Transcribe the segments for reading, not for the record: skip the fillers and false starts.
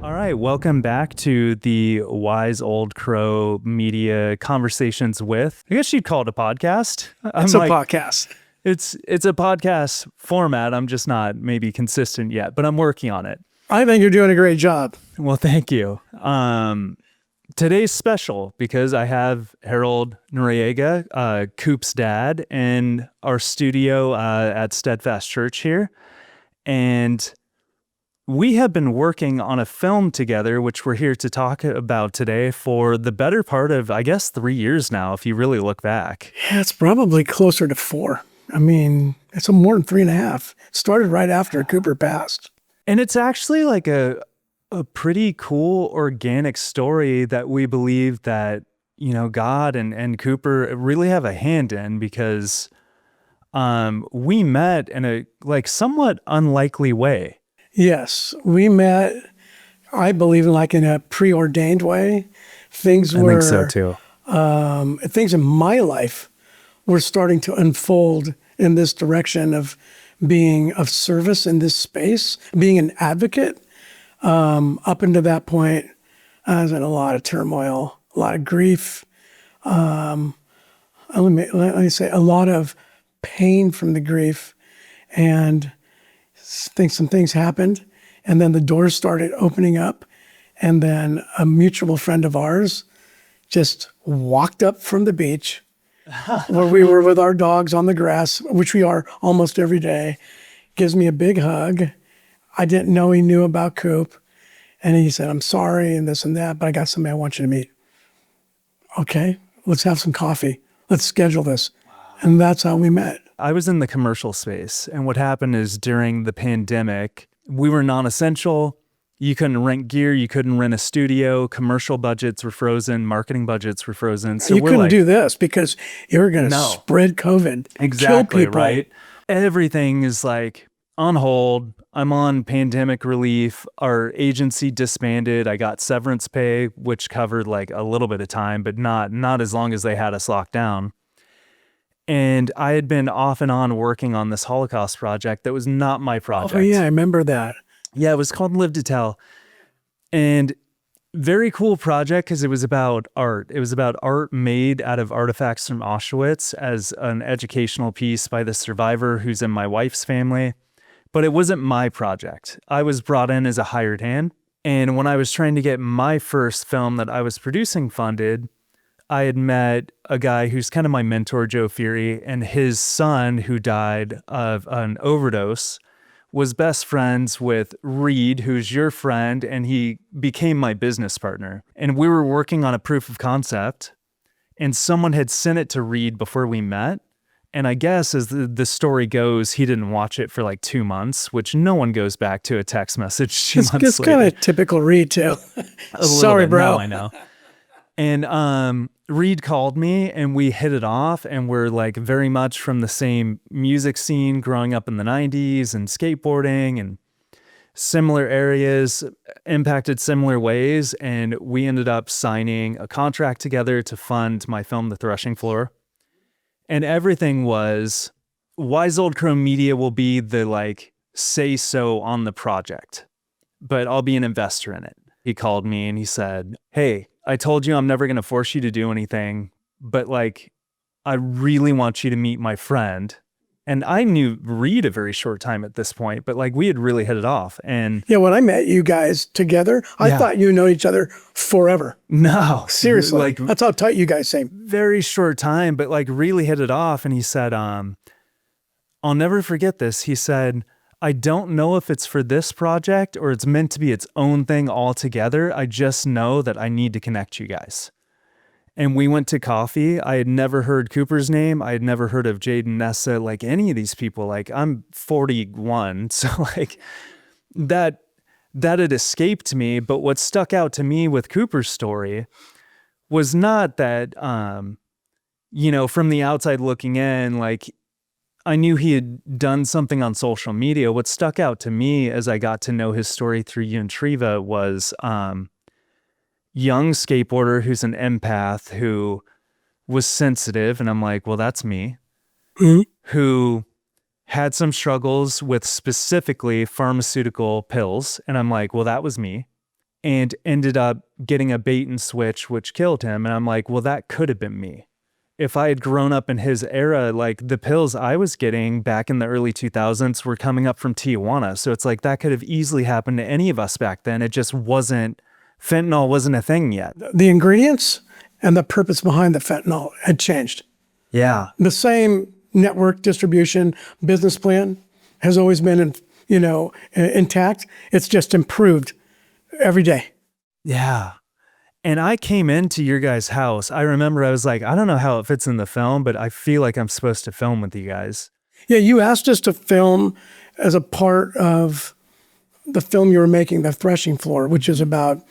All right, welcome back to the Wise Old Crow Media Conversations with. I guess you'd call it a podcast. It's a podcast. It's a podcast format. I'm just not maybe consistent yet, but I'm working on it. I think you're doing a great job. Well, thank you. Today's special because I have Harold Noriega, Coop's dad, in our studio at Steadfast Church here, and we have been working on a film together, which we're here to talk about today for the better part of, I guess, 3 years now, if you really look back. Yeah, it's probably closer to 4. I mean, it's more than 3.5. It started right after Cooper passed. And it's actually like a pretty cool organic story that we believe that, you know, God and Cooper really have a hand in, because we met in a like somewhat unlikely way. Yes, we met, I believe, in a preordained way. I think so too. Things in my life were starting to unfold in this direction of being of service in this space, being an advocate. Up until that point, I was in a lot of turmoil, a lot of grief. Let me say, a lot of pain from the grief, and some things happened, and then the doors started opening up, and then a mutual friend of ours just walked up from the beach where we were with our dogs on the grass, which we are almost every day, gives me a big hug. I didn't know he knew about Coop, and he said, "I'm sorry," and this and that, but I got somebody I want you to meet. Okay, let's have some coffee. Let's schedule this. And that's how we met. I was in the commercial space, and what happened is during the pandemic, we were non-essential. You couldn't rent gear, you couldn't rent a studio, commercial budgets were frozen, marketing budgets were frozen. So you couldn't do this because you were going to spread COVID, exactly, kill people. Right? Everything is like on hold. I'm on pandemic relief. Our agency disbanded. I got severance pay, which covered like a little bit of time, but not as long as they had us locked down. And I had been off and on working on this Holocaust project that was not my project. Oh, yeah, I remember that. Yeah, it was called Live to Tell. And very cool project because it was about art. It was about art made out of artifacts from Auschwitz as an educational piece by the survivor who's in my wife's family. But it wasn't my project. I was brought in as a hired hand. And when I was trying to get my first film that I was producing funded, I had met a guy who's kind of my mentor, Joe Fury, and his son, who died of an overdose, was best friends with Reed, who's your friend, and he became my business partner. And we were working on a proof of concept, and someone had sent it to Reed before we met. And I guess as the story goes, he didn't watch it for like 2 months, which no one goes back to a text message 2 months later. It's kind of typical Reed, too. Sorry, bro. No, I know. And Reed called me and we hit it off, and we're like very much from the same music scene, growing up in the 90s and skateboarding and similar areas, impacted similar ways. And we ended up signing a contract together to fund my film, The Threshing Floor. And everything was, Wise Old Crow Media will be the like say so on the project, but I'll be an investor in it. He called me and he said, "Hey, I told you I'm never going to force you to do anything, but like, I really want you to meet my friend." And I knew Reed a very short time at this point, but like we had really hit it off. And yeah, when I met you guys together, I thought you know each other forever. No, seriously, like that's how tight you guys seem. Very short time, but like really hit it off. And he said, "I'll never forget this." He said, "I don't know if it's for this project or it's meant to be its own thing altogether. I just know that I need to connect you guys." And we went to coffee. I had never heard Cooper's name. I had never heard of Jade and Nessa, like any of these people. Like I'm 41, so like that had escaped me. But what stuck out to me with Cooper's story was not that, from the outside looking in, like I knew he had done something on social media. What stuck out to me as I got to know his story through you and Triva was young skateboarder who's an empath who was sensitive. And I'm like, well, that's me. Mm-hmm. Who had some struggles with specifically pharmaceutical pills. And I'm like, well, that was me. and ended up getting a bait and switch, which killed him. And I'm like, well, that could have been me. If I had grown up in his era, like the pills I was getting back in the early 2000s were coming up from Tijuana. So it's like that could have easily happened to any of us back then. It just wasn't, fentanyl wasn't a thing yet. The ingredients and the purpose behind the fentanyl had changed. Yeah. The same network distribution business plan has always been, intact. It's just improved every day. Yeah. And I came into your guys' house. I remember I was like, I don't know how it fits in the film, but I feel like I'm supposed to film with you guys. Yeah, you asked us to film as a part of the film you were making, The Threshing Floor, which is about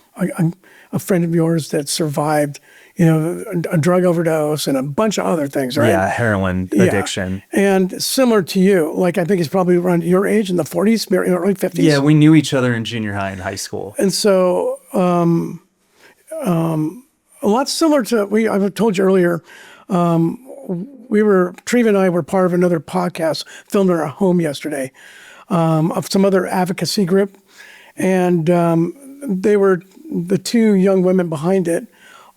a friend of yours that survived, a drug overdose and a bunch of other things, right? Yeah, heroin addiction. And similar to you, like I think he's probably around your age in the 40s, early 50s. Yeah, we knew each other in junior high and high school. And so a lot similar to, I told you earlier, Treva and I were part of another podcast filmed in our home yesterday of some other advocacy group. And they were, the two young women behind it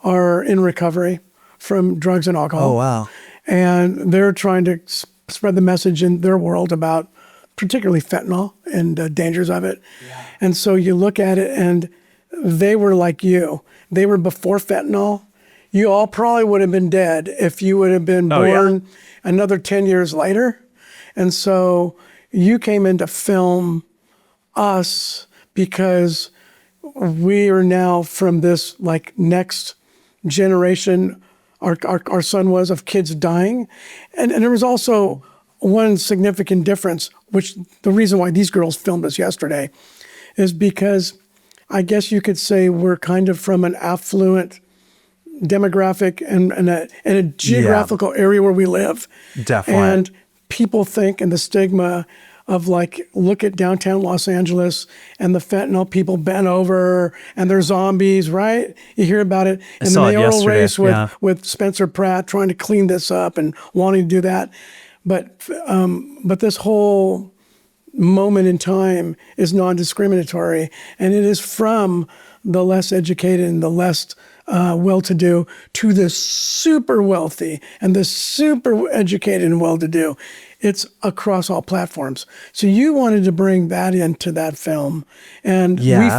are in recovery from drugs and alcohol. Oh, wow. And they're trying to spread the message in their world about particularly fentanyl and dangers of it. Yeah. And so you look at it and they were like you. They were before fentanyl. You all probably would have been dead if you would have been born another 10 years later. And so you came in to film us because we are now from this like next generation, our son was, of kids dying. And there was also one significant difference, which the reason why these girls filmed us yesterday is because I guess you could say we're kind of from an affluent demographic and a geographical area where we live. Definitely. And people think, and the stigma of like, look at downtown Los Angeles and the fentanyl people bent over and they're zombies, right? You hear about it in the mayoral race with Spencer Pratt trying to clean this up and wanting to do that. But this whole moment in time is non-discriminatory, and it is from the less educated and the less well-to-do to the super wealthy and the super educated and well-to-do. It's across all platforms. So you wanted to bring that into that film, and we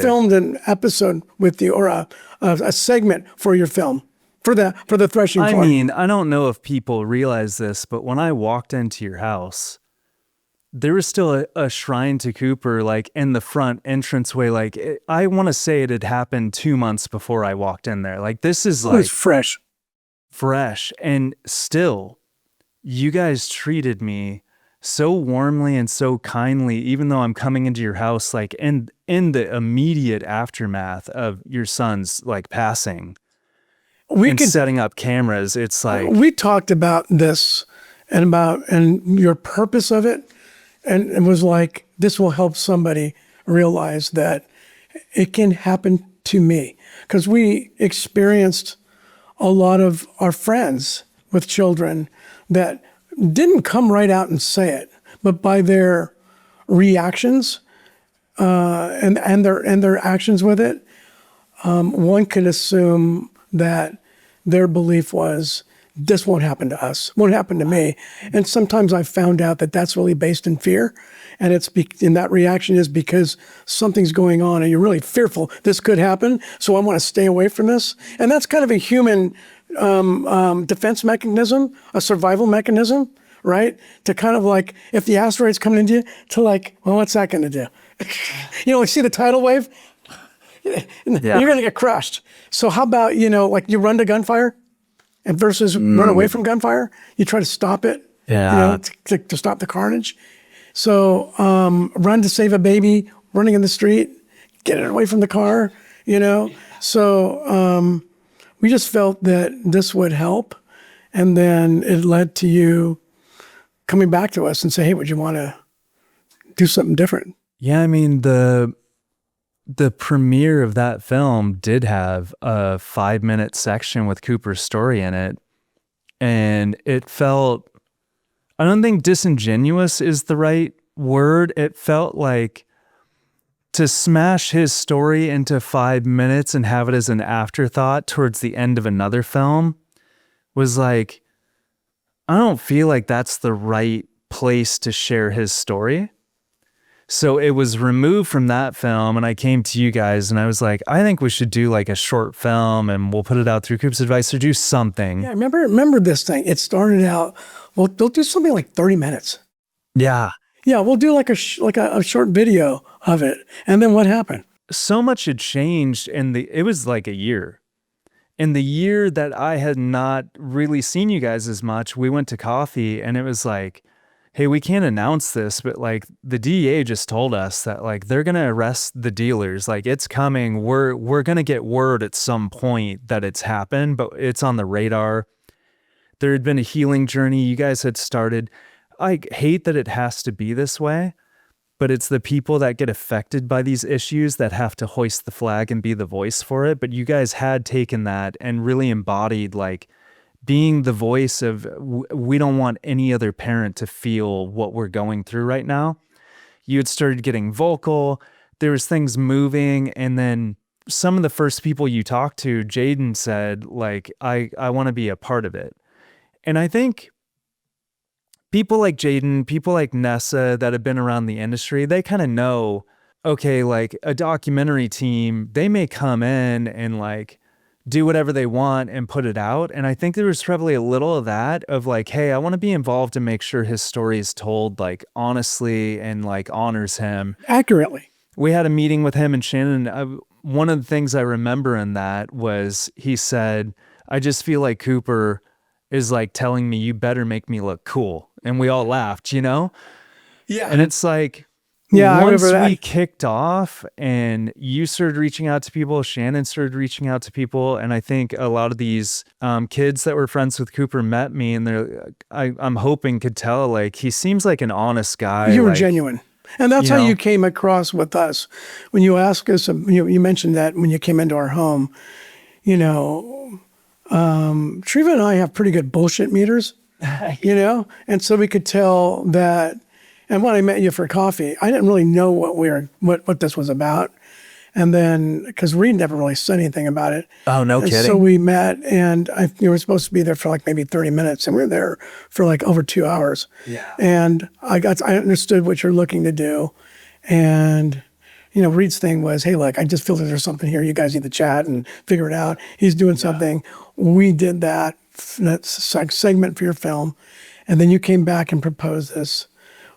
filmed an episode with you, or a segment for your film. For the Threshing Floor. I mean, I don't know if people realize this, but when I walked into your house, there was still a shrine to Cooper, like in the front entranceway. Like I want to say it had happened 2 months before I walked in there. Like this is like it's fresh, and still, you guys treated me so warmly and so kindly, even though I'm coming into your house, like in the immediate aftermath of your son's like passing. Setting up cameras, it's like we talked about this and your purpose of it, and it was like, this will help somebody realize that it can happen to me, because we experienced a lot of our friends with children that didn't come right out and say it, but by their reactions and their actions with it, one could assume that their belief was, this won't happen to us, won't happen to me. And sometimes I've found out that that's really based in fear. And and that reaction is because something's going on and you're really fearful this could happen, so I want to stay away from this. And that's kind of a human defense mechanism, a survival mechanism, right? To kind of like, if the asteroid's coming into you, to like, well, what's that going to do? You see the tidal wave? You're going to get crushed. So how about, like you run to gunfire and versus run away from gunfire? You try to stop it, to stop the carnage. So run to save a baby running in the street, get it away from the car, So we just felt that this would help. And then it led to you coming back to us and say, hey, would you want to do something different? Yeah, I mean, the premiere of that film did have a 5-minute section with Cooper's story in it. And it felt, I don't think disingenuous is the right word. It felt like to smash his story into 5 minutes and have it as an afterthought towards the end of another film was like, I don't feel like that's the right place to share his story. So it was removed from that film, and I came to you guys and I was like, I think we should do like a short film and we'll put it out through Coop's Advice or do something. Yeah, remember this thing. It started out, well, they'll do something like 30 minutes. Yeah. Yeah, we'll do like a short video of it. And then what happened? So much had changed it was like a year. In the year that I had not really seen you guys as much, we went to coffee and it was like, hey, we can't announce this, but like the DEA just told us that like they're going to arrest the dealers. Like it's coming. We're going to get word at some point that it's happened, but it's on the radar. There had been a healing journey you guys had started. I hate that it has to be this way, but it's the people that get affected by these issues that have to hoist the flag and be the voice for it. But you guys had taken that and really embodied like being the voice of, we don't want any other parent to feel what we're going through right now. You had started getting vocal. There was things moving. And then some of the first people you talked to, Jaden said, like, I want to be a part of it. And I think people like Jaden, people like Nessa that have been around the industry, they kind of know, okay, like a documentary team, they may come in and like do whatever they want and put it out. And I think there was probably a little of that of like, hey, I want to be involved to make sure his story is told like honestly and like honors him Accurately. We had a meeting with him and Shannon. One of the things I remember in that was he said, I just feel like Cooper is like telling me, you better make me look cool. And we all laughed, you know? Yeah. And it's like, yeah, I once remember that. we kicked off and you started reaching out to people, Shannon started reaching out to people. And I think a lot of these kids that were friends with Cooper met me and I'm hoping could tell, like, he seems like an honest guy. You were like, genuine. And that's you how know. you came across with us. When you asked us, you mentioned that when you came into our home, you know, Treva and I have pretty good bullshit meters, you know? And so we could tell that. And when I met you for coffee, I didn't really know what this was about. And then, because Reed never really said anything about it. Oh, no kidding. So we met, and you were supposed to be there for like maybe 30 minutes, and we were there for like over 2 hours. Yeah. And I understood what you're looking to do. And, you know, Reed's thing was, hey, look, I just feel that there's something here. You guys need to chat and figure it out. He's doing something. We did that segment for your film. And then you came back and proposed this.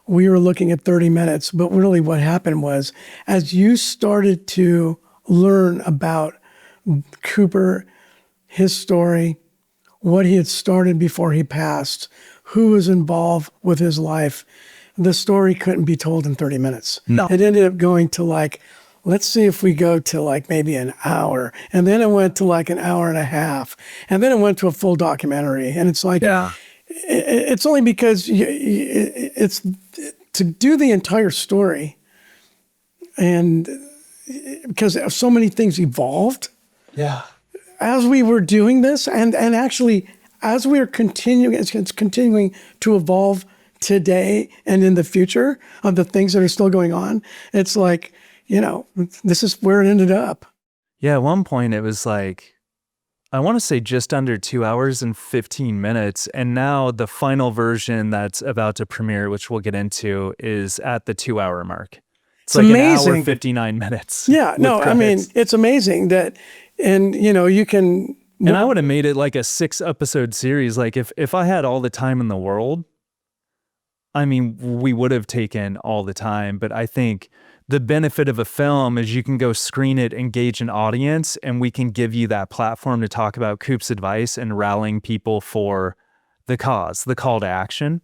We were looking at 30 minutes, but really what happened was, as you started to learn about Cooper, his story, what he had started before he passed, who was involved with his life, the story couldn't be told in 30 minutes. No. It ended up going to like, let's see if we go to like maybe an hour. And then it went to like an hour and a half. And then it went to a full documentary. And it's like, it's only because it's to do the entire story, and because so many things evolved. Yeah. As we were doing this, and actually as we are continuing, it's continuing to evolve today and in the future of the things that are still going on. It's like, you know, this is where it ended up. Yeah. At one point it was like, I want to say just under 2 hours and 15 minutes. And now the final version that's about to premiere, which we'll get into, is at the 2 hour mark. It's like amazing. An hour, 59 minutes. Yeah, no, credits. I mean, it's amazing that, and you know, you can. And I would have made it like a 6-episode series. Like if I had all the time in the world, I mean, we would have taken all the time, but I think the benefit of a film is you can go screen it, engage an audience, and we can give you that platform to talk about Coop's advice and rallying people for the cause, the call to action.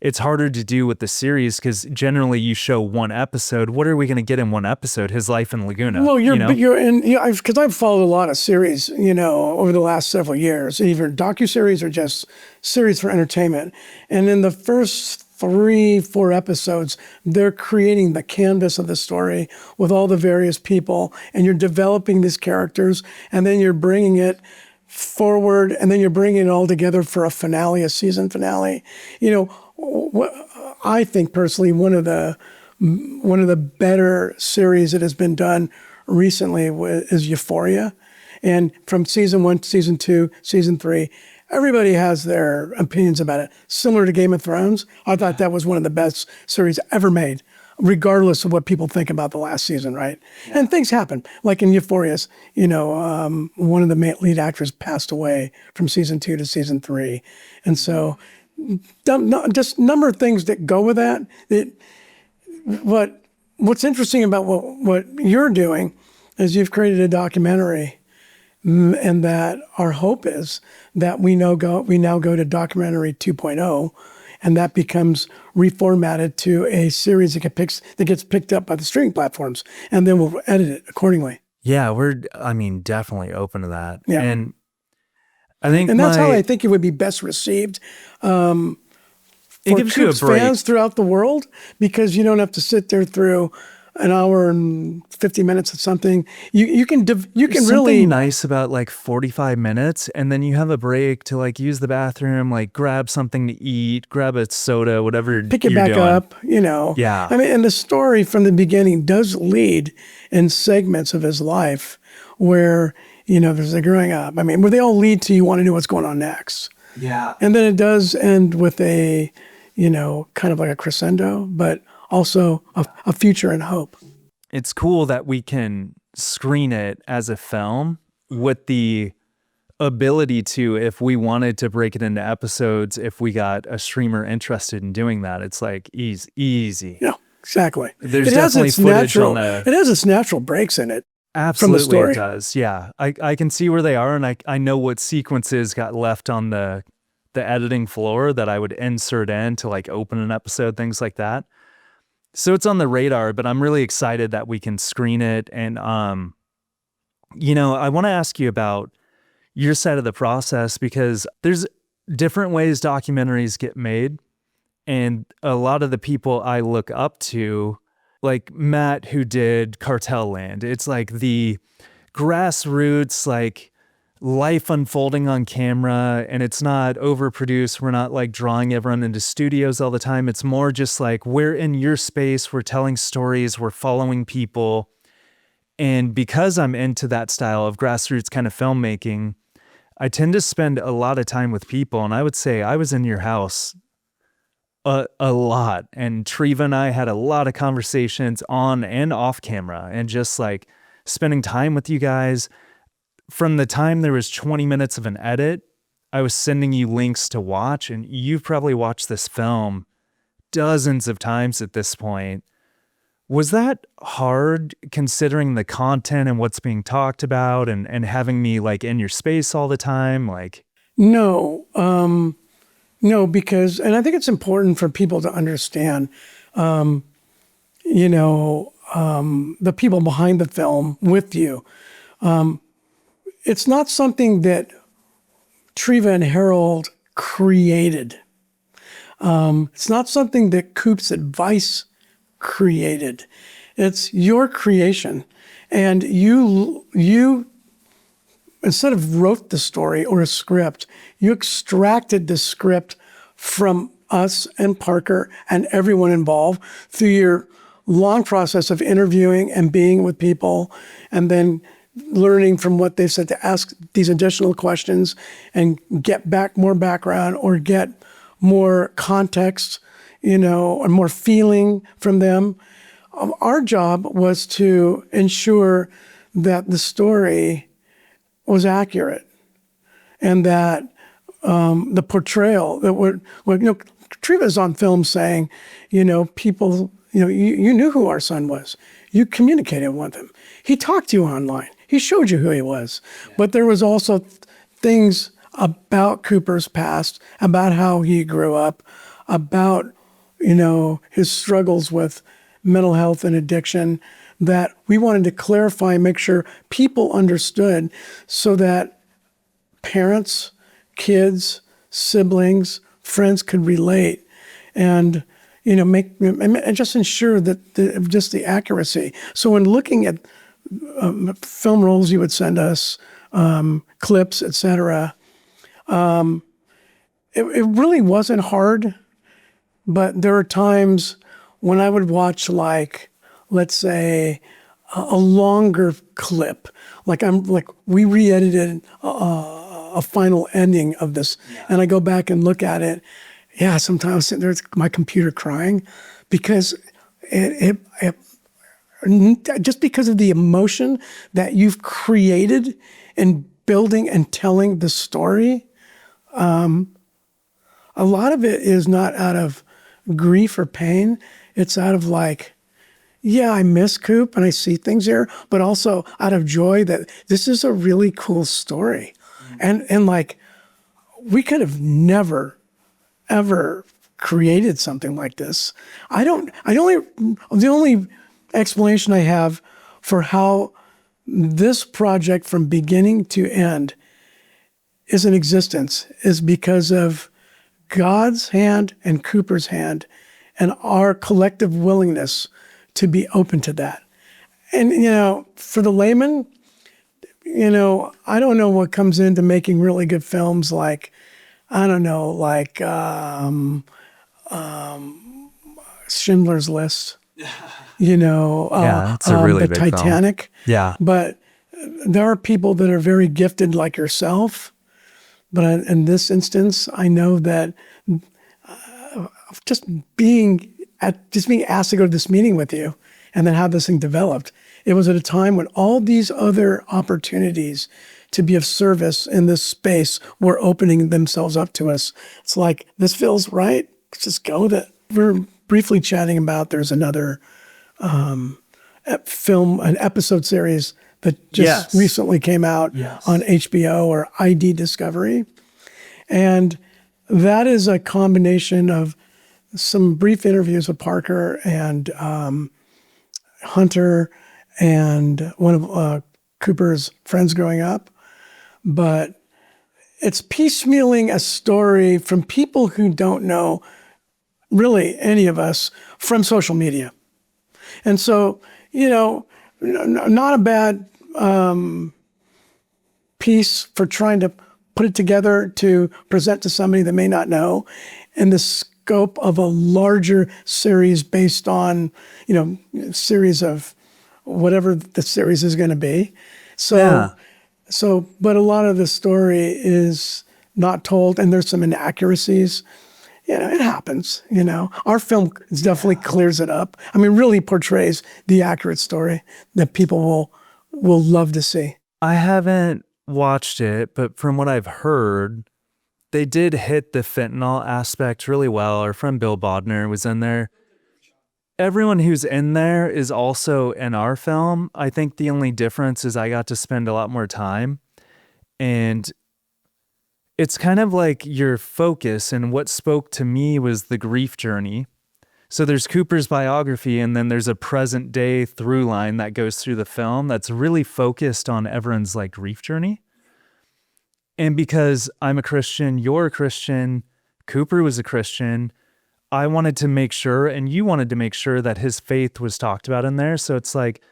It's harder to do with the series because generally you show one episode. What are we going to get in one episode? His life in Laguna. Well, know? Because I've followed a lot of series, you know, over the last several years, either docuseries or just series for entertainment. And in the first 3-4 episodes, they're creating the canvas of the story with all the various people, and you're developing these characters, and then you're bringing it forward, and then you're bringing it all together for a finale, a season finale. You know, I think personally one of the one of the better series that has been done recently is Euphoria. And from season 1, season 2, season 3, everybody has their opinions about it. Similar to Game of Thrones, I thought that was one of the best series ever made, regardless of what people think about the last season, right? Yeah. And things happen. Like in Euphoria, one of the lead actors passed away from season 2 to season 3. And so just number of things that go with that. What's interesting about what you're doing is you've created a documentary, and that our hope is that we now go to documentary 2.0, and that becomes reformatted to a series that gets picked up by the streaming platforms, and then we'll edit it accordingly. Yeah, we're definitely open to that. Yeah. And I think that's how I think it would be best received. It gives you a break. Fans throughout the world, because you don't have to sit there through an hour and 50 minutes of something. You can really nice about like 45 minutes, and then you have a break to like use the bathroom, like grab something to eat, grab a soda, whatever. Pick it back up, Yeah. I mean, and the story from the beginning does lead in segments of his life where, there's a growing up. I mean, where they all lead to you want to know what's going on next. Yeah. And then it does end with a, kind of like a crescendo, but also a future and hope. It's cool that we can screen it as a film with the ability to, if we wanted to break it into episodes, if we got a streamer interested in doing that, it's like easy. Yeah, exactly. There's definitely footage on the... It has its natural breaks in it. Absolutely, from the story. It does. Yeah, I can see where they are, and I know what sequences got left on the editing floor that I would insert in to like open an episode, things like that. So it's on the radar, but I'm really excited that we can screen it. And I want to ask you about your side of the process, because there's different ways documentaries get made, and a lot of the people I look up to, like Matt, who did Cartel Land, it's like the grassroots, like life unfolding on camera, and it's not overproduced. We're not like drawing everyone into studios all the time. It's more just like, we're in your space, we're telling stories, we're following people. And because I'm into that style of grassroots kind of filmmaking, I tend to spend a lot of time with people. And I would say I was in your house a lot. And Treva and I had a lot of conversations on and off camera, and just like spending time with you guys. From the time there was 20 minutes of an edit, I was sending you links to watch, and you've probably watched this film dozens of times at this point. Was that hard, considering the content and what's being talked about, and having me like in your space all the time? Like, no, because, and I think it's important for people to understand, the people behind the film with you. It's not something that Treva and Harold created. It's not something that Coop's advice created. It's your creation. And you instead of wrote the story or a script, you extracted the script from us and Parker and everyone involved through your long process of interviewing and being with people, and then learning from what they've said to ask these additional questions and get back more background or get more context, or more feeling from them. Our job was to ensure that the story was accurate, and that the portrayal that Treva's on film saying, people, you knew who our son was. You communicated with him. He talked to you online. He showed you who he was. Yeah. But there was also things about Cooper's past, about how he grew up, about, his struggles with mental health and addiction, that we wanted to clarify and make sure people understood, so that parents, kids, siblings, friends could relate, and and just ensure that the accuracy. So when looking at film rolls, you would send us clips, etc. It really wasn't hard, but there are times when I would watch, like, let's say, a longer clip, we re-edited a final ending of this, and I go back and look at it. Yeah, sometimes I'm sitting there with my computer crying because it just because of the emotion that you've created in building and telling the story. A lot of it is not out of grief or pain. It's out of like, yeah, I miss Coop and I see things here, but also out of joy that this is a really cool story. And like, we could have never, ever created something like this. The only explanation I have for how this project from beginning to end is in existence is because of God's hand and Cooper's hand and our collective willingness to be open to that. And, for the layman, I don't know what comes into making really good films like, I don't know, like Schindler's List, it's a really the big film. Titanic. Yeah. But there are people that are very gifted like yourself. But in this instance, I know that just being asked to go to this meeting with you and then have this thing developed, it was at a time when all these other opportunities to be of service in this space were opening themselves up to us. It's like, this feels right. Let's just go with it. We're briefly chatting about there's another an episode series that just recently came out on HBO or ID Discovery. And that is a combination of some brief interviews with Parker and Hunter and one of Cooper's friends growing up. But it's piecemealing a story from people who don't know really any of us from social media. And so, not a bad piece for trying to put it together to present to somebody that may not know in the scope of a larger series based on, series of whatever the series is going to be. But a lot of the story is not told and there's some inaccuracies. It happens, Our film definitely clears it up. I mean, really portrays the accurate story that people will love to see. I haven't watched it, but from what I've heard, they did hit the fentanyl aspect really well. Our friend Bill Bodner was in there. Everyone who's in there is also in our film. I think the only difference is I got to spend a lot more time. And it's kind of like your focus, and what spoke to me was the grief journey. So there's Cooper's biography, and then there's a present day through line that goes through the film that's really focused on everyone's like grief journey. And because I'm a Christian, you're a Christian, Cooper was a Christian, I wanted to make sure, and you wanted to make sure that his faith was talked about in there. So it's like,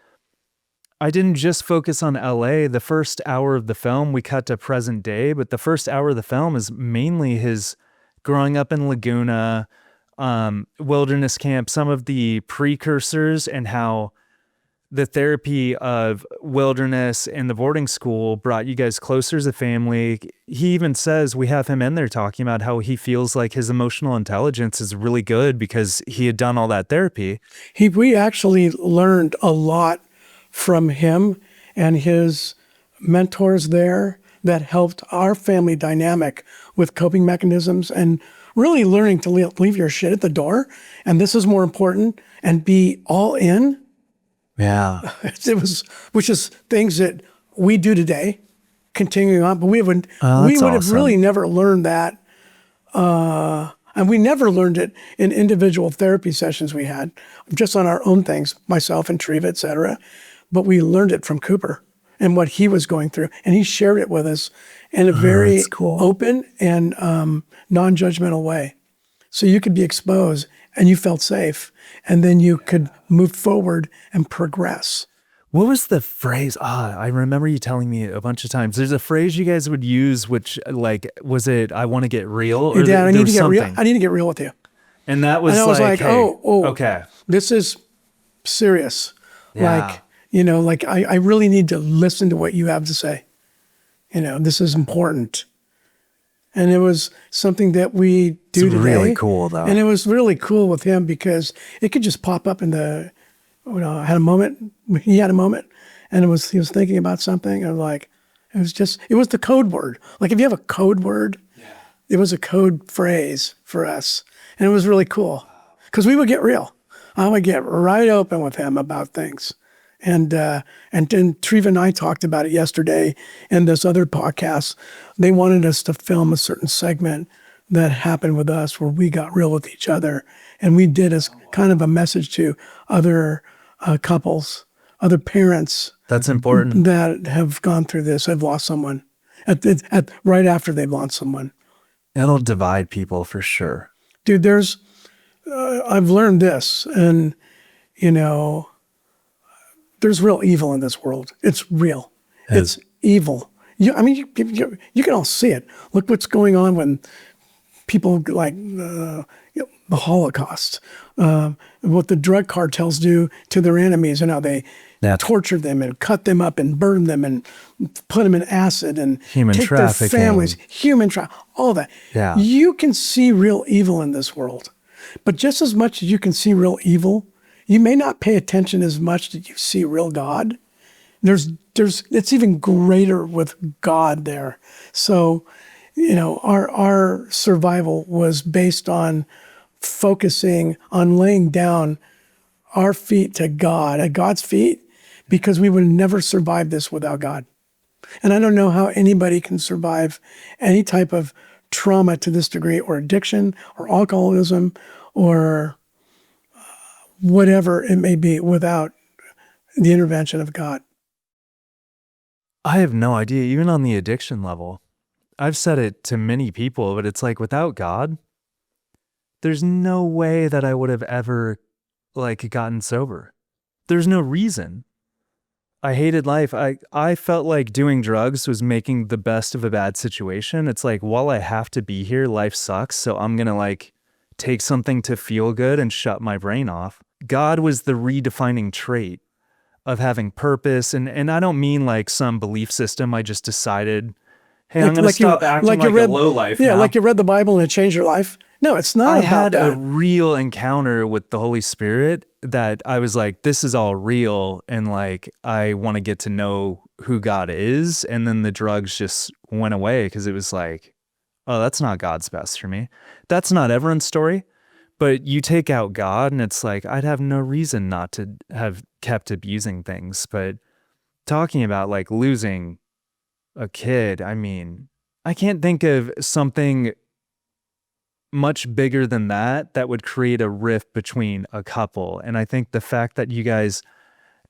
I didn't just focus on LA. The first hour of the film, we cut to present day, but the first hour of the film is mainly his growing up in Laguna, wilderness camp, some of the precursors, and how the therapy of wilderness and the boarding school brought you guys closer as a family. He even says, we have him in there talking about how he feels like his emotional intelligence is really good because he had done all that therapy. We actually learned a lot from him and his mentors there that helped our family dynamic with coping mechanisms and really learning to leave your shit at the door. And this is more important and be all in. Yeah. Which is things that we do today, continuing on, but we would awesome. have really never learned that. And we never learned it in individual therapy sessions we had, just on our own things, myself and Treva, et cetera. But we learned it from Cooper and what he was going through. And he shared it with us in a very open and non-judgmental way. So you could be exposed and you felt safe. And then you could move forward and progress. What was the phrase? I remember you telling me a bunch of times. There's a phrase you guys would use, which like, was it, I want to get real? Or Dad, I need to get real with you. And that was And I was like, hey, oh, okay. this is serious. Yeah. Like, like I really need to listen to what you have to say. This is important. And it was something that we do It's today. really cool, though. And it was really cool with him because it could just pop up I had a moment, he had a moment, and he was thinking about something, and like, it was the code word. Like if you have a code word, it was a code phrase for us. And it was really cool because we would get real. I would get right open with him about things. And then Treva and I talked about it yesterday in this other podcast. They wanted us to film a certain segment that happened with us where we got real with each other. And we did as kind of a message to other couples, other parents. That's important. That have gone through this, have lost someone right after they've lost someone. It'll divide people for sure. Dude, I've learned this, and, there's real evil in this world. It's real. It's evil. You can all see it. Look what's going on when people like the Holocaust, what the drug cartels do to their enemies, and how they torture them and cut them up and burn them and put them in acid and human take trafficking. their families, all that. Yeah. You can see real evil in this world, but just as much as you can see real evil, you may not pay attention as much that you see real God. It's even greater with God there. So, our survival was based on focusing on laying down our feet to God, at God's feet, because we would never survive this without God. And I don't know how anybody can survive any type of trauma to this degree, or addiction, or alcoholism, or whatever it may be, without the intervention of God. I have no idea, even on the addiction level. I've said it to many people, but it's like without God, there's no way that I would have ever gotten sober. There's no reason. I hated life. I felt like doing drugs was making the best of a bad situation. It's like, while I have to be here, life sucks, so I'm going to take something to feel good and shut my brain off. God was the redefining trait of having purpose. And I don't mean some belief system I just decided, hey, I'm going to stop acting like a lowlife now. Like you read the Bible and it changed your life. No, it's not about that. I had a real encounter with the Holy Spirit that I was like, this is all real, and I want to get to know who God is. And then the drugs just went away because it was like, oh, that's not God's best for me. That's not everyone's story. But you take out God and it's like, I'd have no reason not to have kept abusing things. But talking about losing a kid, I can't think of something much bigger than that would create a rift between a couple. And I think the fact that you guys,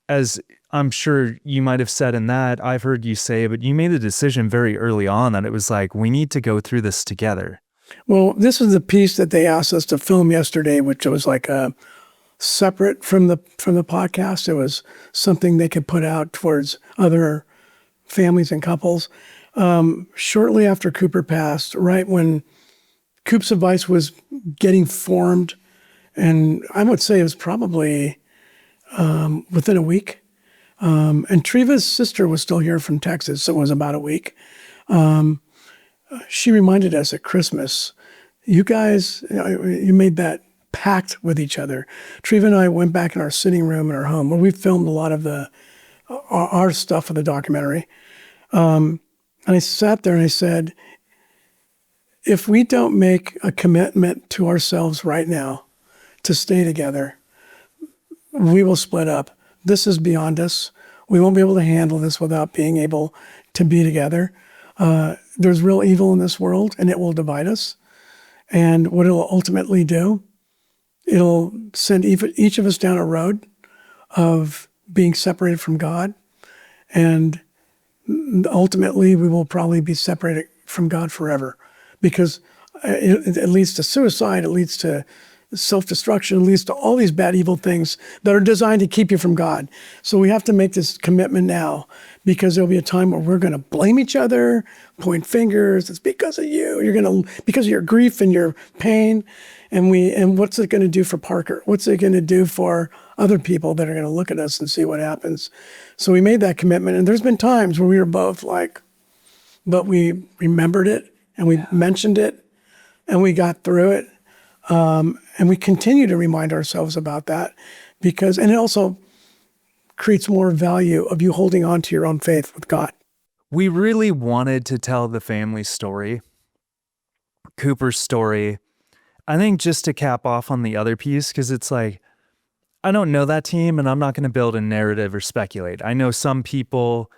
as I'm sure you might have said in that, I've heard you say, but you made a decision very early on that it was like, we need to go through this together. Well, this is the piece that they asked us to film yesterday, which was separate from the podcast. It was something they could put out towards other families and couples. Shortly after Cooper passed, right when Coop's advice was getting formed, and I would say it was probably within a week. And Treva's sister was still here from Texas, so it was about a week. She reminded us at Christmas, you guys, you made that pact with each other. Treva and I went back in our sitting room in our home where we filmed a lot of our stuff for the documentary. And I sat there and I said, if we don't make a commitment to ourselves right now to stay together, we will split up. This is beyond us. We won't be able to handle this without being able to be together. There's real evil in this world, and it will divide us. And what it'll ultimately do, it'll send each of us down a road of being separated from God. And ultimately, we will probably be separated from God forever, because it leads to suicide. It leads to self-destruction, leads to all these bad, evil things that are designed to keep you from God. So we have to make this commitment now, because there'll be a time where we're going to blame each other, point fingers. It's because of you. Because of your grief and your pain. And what's it going to do for Parker? What's it going to do for other people that are going to look at us and see what happens? So we made that commitment. And there's been times where we were both like, but we remembered it and we mentioned it and we got through it. And we continue to remind ourselves about that, and it also creates more value of you holding on to your own faith with God. We really wanted to tell the family story, Cooper's story. I think just to cap off on the other piece, because it's like, I don't know that team and I'm not going to build a narrative or speculate. I know some people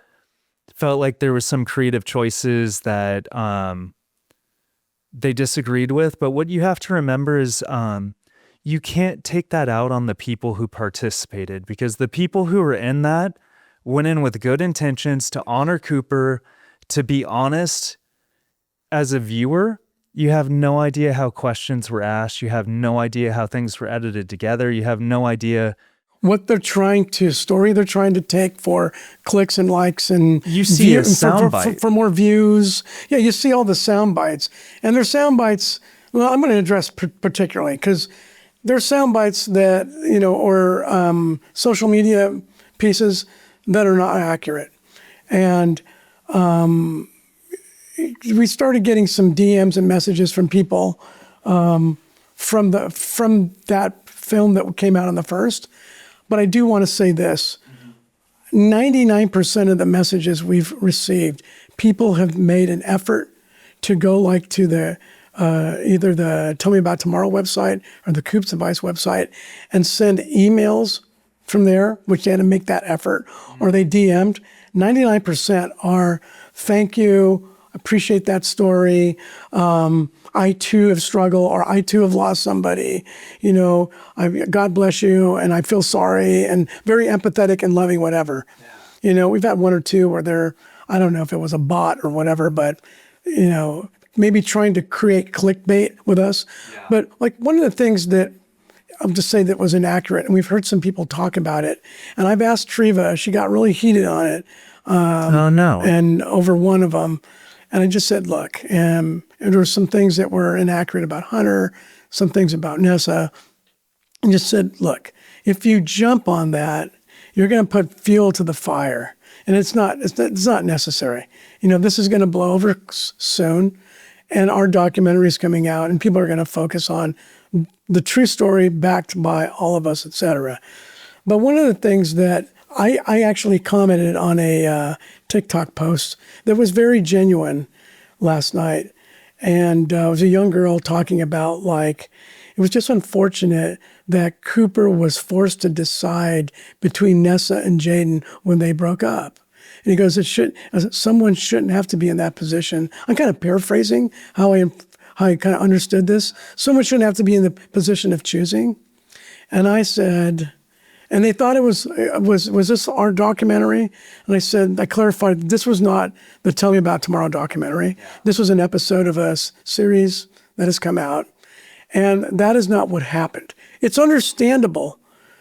felt like there was some creative choices that they disagreed with, but what you have to remember is you can't take that out on the people who participated, because the people who were in that went in with good intentions to honor Cooper, to be honest. As a viewer, you have no idea how questions were asked. You have no idea how things were edited together. You have no idea what they're trying to take for clicks and likes, and you see a soundbite for more views. Yeah, you see all the sound bites, and their sound bites. Well, I'm going to address particularly because there's sound bites that or social media pieces that are not accurate, and we started getting some DMs and messages from people from that film that came out on the first. But I do want to say this. 99% of the messages we've received, people have made an effort to go to the either the Tell Me About Tomorrow website or the Coop's Advice website and send emails from there, which they had to make that effort, or they DM'd. 99% are, thank you, appreciate that story. I too have struggled, or I too have lost somebody. God bless you, and I feel sorry, and very empathetic and loving, whatever. Yeah. We've had one or two where I don't know if it was a bot or whatever, but maybe trying to create clickbait with us. Yeah. But one of the things that I'll just say that was inaccurate, and we've heard some people talk about it, and I've asked Treva, she got really heated on it. Oh no! And over one of them. And I just said, look, and there were some things that were inaccurate about Hunter, some things about Nessa, and just said, look, if you jump on that, you're going to put fuel to the fire, and it's not necessary. This is going to blow over soon, and our documentary is coming out, and people are going to focus on the true story backed by all of us, et cetera. But one of the things that I actually commented on a TikTok post that was very genuine last night. And it was a young girl talking about it was just unfortunate that Cooper was forced to decide between Nessa and Jaden when they broke up. And he goes, someone shouldn't have to be in that position. I'm kind of paraphrasing how I kind of understood this. Someone shouldn't have to be in the position of choosing. And I said, and they thought it was this our documentary? And I clarified, this was not the Tell Me About Tomorrow documentary. Yeah. This was an episode of a series that has come out. And that is not what happened. It's understandable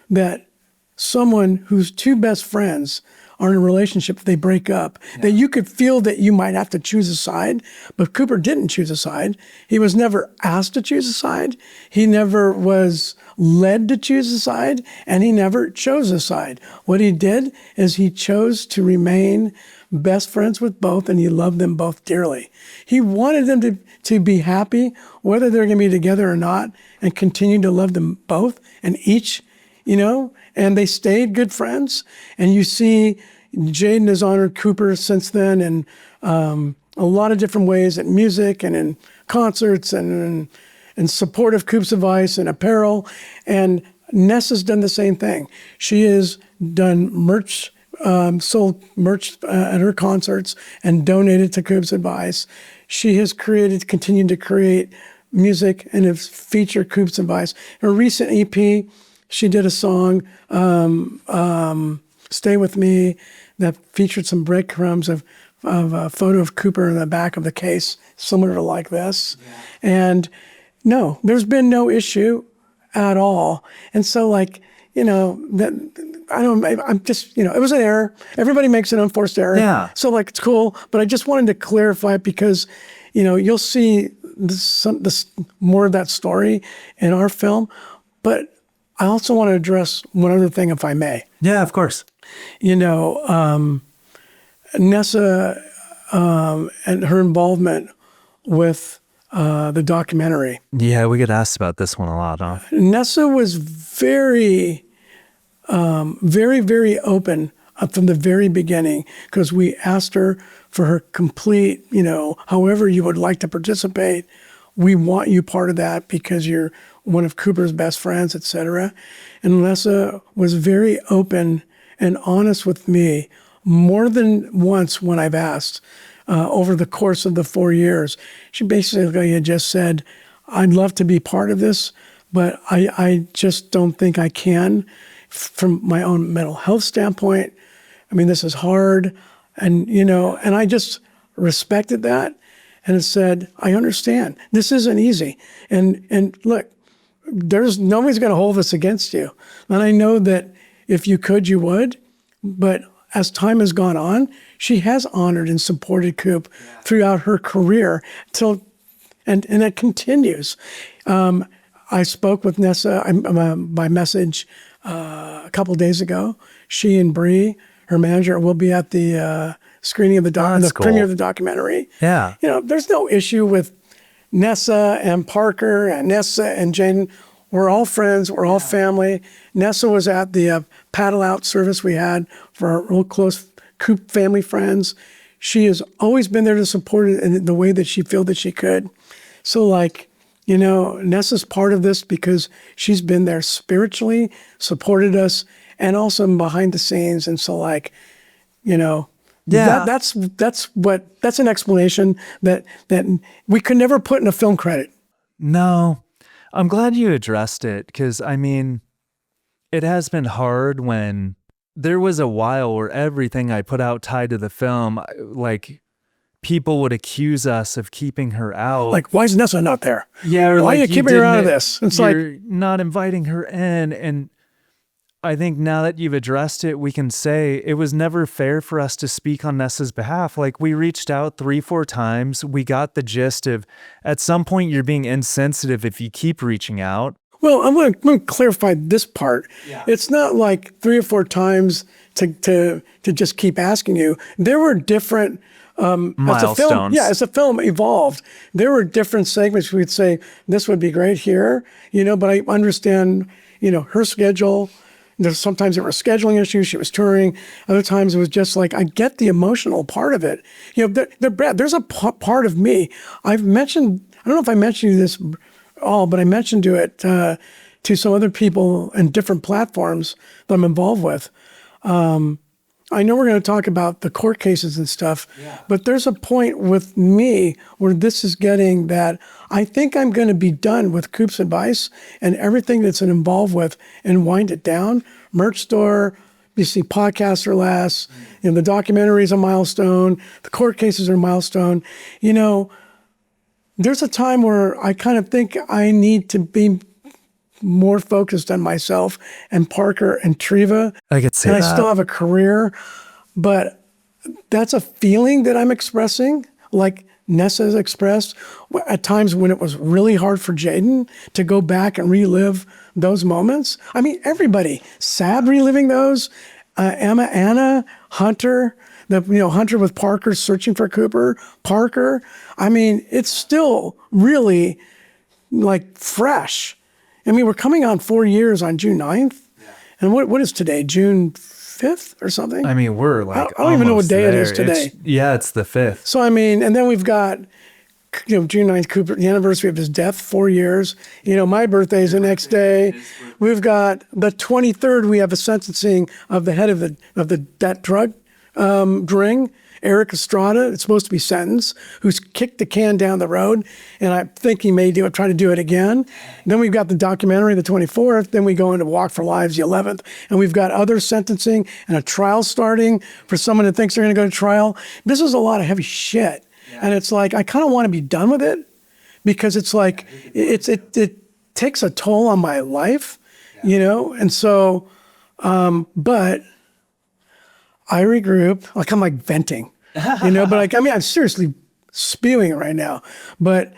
that someone whose two best friends are in a relationship, they break up, that you could feel that you might have to choose a side, but Cooper didn't choose a side. He was never asked to choose a side. He never was led to choose a side, and he never chose a side. What he did is he chose to remain best friends with both, and he loved them both dearly. He wanted them to be happy, whether they're going to be together or not, and continue to love them both, and each, and they stayed good friends. And you see Jaden has honored Cooper since then in a lot of different ways, at music and in concerts and in support of Coop's Advice and apparel. And Nessa's done the same thing. She has done merch, sold merch at her concerts and donated to Coop's Advice. She has continued to create music and has featured Coop's Advice. Her recent EP, she did a song, Stay With Me, that featured some breadcrumbs of a photo of Cooper in the back of the case, similar to like this. Yeah. And no, there's been no issue at all. And so like, I'm just, it was an error. Everybody makes an unforced error. Yeah. So like, it's cool. But I just wanted to clarify it because, you'll see this more of that story in our film. But I also want to address one other thing, if I may. Yeah, of course. Nessa and her involvement with the documentary. Yeah, we get asked about this one a lot, huh? Nessa was very, very, very open from the very beginning because we asked her for her complete, however you would like to participate. We want you part of that because you're one of Cooper's best friends, et cetera. And Nessa was very open and honest with me more than once when I've asked over the course of the 4 years. She basically had just said, I'd love to be part of this, but I just don't think I can from my own mental health standpoint. I mean, this is hard. And, and I just respected that and said, I understand. This isn't easy. And look, nobody's going to hold this against you. And I know that if you could, you would. But as time has gone on, she has honored and supported Coop throughout her career and it continues. I spoke with Nessa by message a couple of days ago. She and Bree, her manager, will be at the screening of the premiere of the documentary. Yeah. There's no issue with Nessa and Parker and Nessa and Jaden. We're all friends. We're all family. Nessa was at the paddle out service we had for our real close Coop family friends. She has always been there to support it in the way that she felt that she could. So like, Nessa's part of this because she's been there spiritually, supported us, and also behind the scenes. And so like, that's an explanation that we could never put in a film credit. No, I'm glad you addressed it because, it has been hard when there was a while where everything I put out tied to the film, like people would accuse us of keeping her out. Like, why is Nessa not there? Yeah, or why like are you keeping her out of this? It's like you're not inviting her in. And I think now that you've addressed it, we can say it was never fair for us to speak on Nessa's behalf. Like we reached out 3-4 times. We got the gist of at some point you're being insensitive if you keep reaching out. Well, I'm going to clarify this part. Yeah. It's not like 3 or 4 times to just keep asking you. There were different milestones. As the film evolved, there were different segments. We'd say this would be great here, but I understand, her schedule. Sometimes there were scheduling issues. She was touring. Other times it was just like, I get the emotional part of it. There's a part of me. I don't know if I mentioned this all, but I mentioned to some other people and different platforms that I'm involved with. I know we're going to talk about the court cases and stuff, but there's a point with me where this is getting that I think I'm going to be done with Coop's advice and everything that's involved with and wind it down. Merch store, you see podcasts are less, the documentary is a milestone, the court cases are a milestone. There's a time where I kind of think I need to be more focused on myself and Parker and Treva. I could say that. And I still have a career, but that's a feeling that I'm expressing, like Nessa has expressed at times when it was really hard for Jaden to go back and relive those moments. I mean, everybody, Sad reliving those, Emma, Anna, Hunter, Hunter with Parker searching for Cooper, Parker. I mean, it's still really like fresh. I mean, we're coming on 4 years on June 9th. Yeah. And what is today? June 5th or something? I mean, we're like I don't even know what day it is today. It's the 5th. So, I mean, and then we've got, June 9th, Cooper, the anniversary of his death, 4 years. My birthday's the next day. We've got the 23rd, we have a sentencing of the head of that drug ring, Eric Estrada. It's supposed to be sentenced, who's kicked the can down the road, and I think he may try to do it again. Then we've got the documentary, the 24th. Then we go into Walk for Lives, the 11th, and we've got other sentencing and a trial starting for someone that thinks they're going to go to trial. This is a lot of heavy shit, and it's like I kind of want to be done with it because it's like takes a toll on my life, you know? And so, but I regroup, like I'm like venting, you know, but like, I mean, I'm seriously spewing it right now, but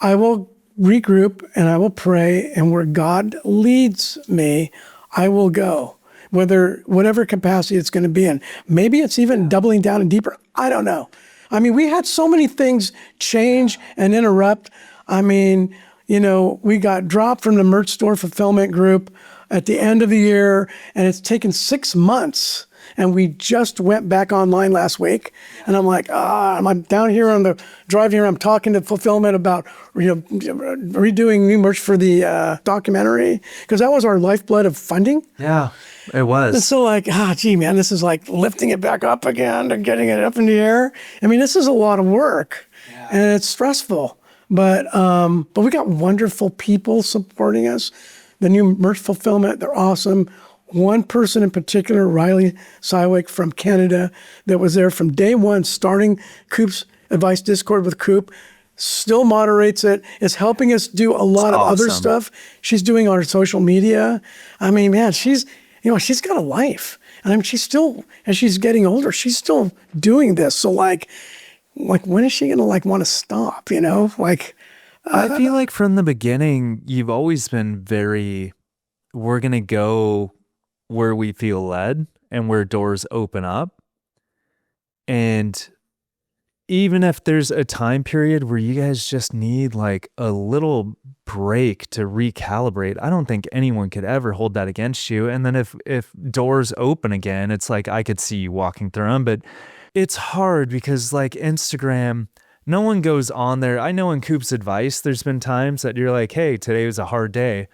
I will regroup and I will pray, and where God leads me, I will go, whatever capacity it's going to be in. Maybe it's even doubling down and deeper. I don't know. I mean, we had so many things change and interrupt. I mean, you know, we got dropped from the merch store fulfillment group at the end of the year, and it's taken 6 months. And we just went back online last week. And I'm like, I'm down here on the drive here. I'm talking to fulfillment about, you know, redoing new merch for the documentary, because that was our lifeblood of funding. Yeah, it was. And so like, gee, man, this is like lifting it back up again and getting it up in the air. I mean, this is a lot of work, and it's stressful. But we got wonderful people supporting us. The new merch fulfillment, they're awesome. One person in particular, Riley Sywick from Canada, that was there from day one, starting Coop's Advice Discord with Coop, still moderates it, is helping us do a lot of other stuff. She's doing our social media. I mean, man, she's got a life. And I mean, she's still, as she's getting older, she's still doing this. So like when is she going to like want to stop, you know? Like, I feel like from the beginning, you've always been we're going to go where we feel led and where doors open up. And even if there's a time period where you guys just need like a little break to recalibrate, I don't think anyone could ever hold that against you. And then if doors open again, it's like I could see you walking through them. But it's hard because like Instagram, no one goes on there. I know in Coop's Advice, there's been times that you're like, hey, today was a hard day.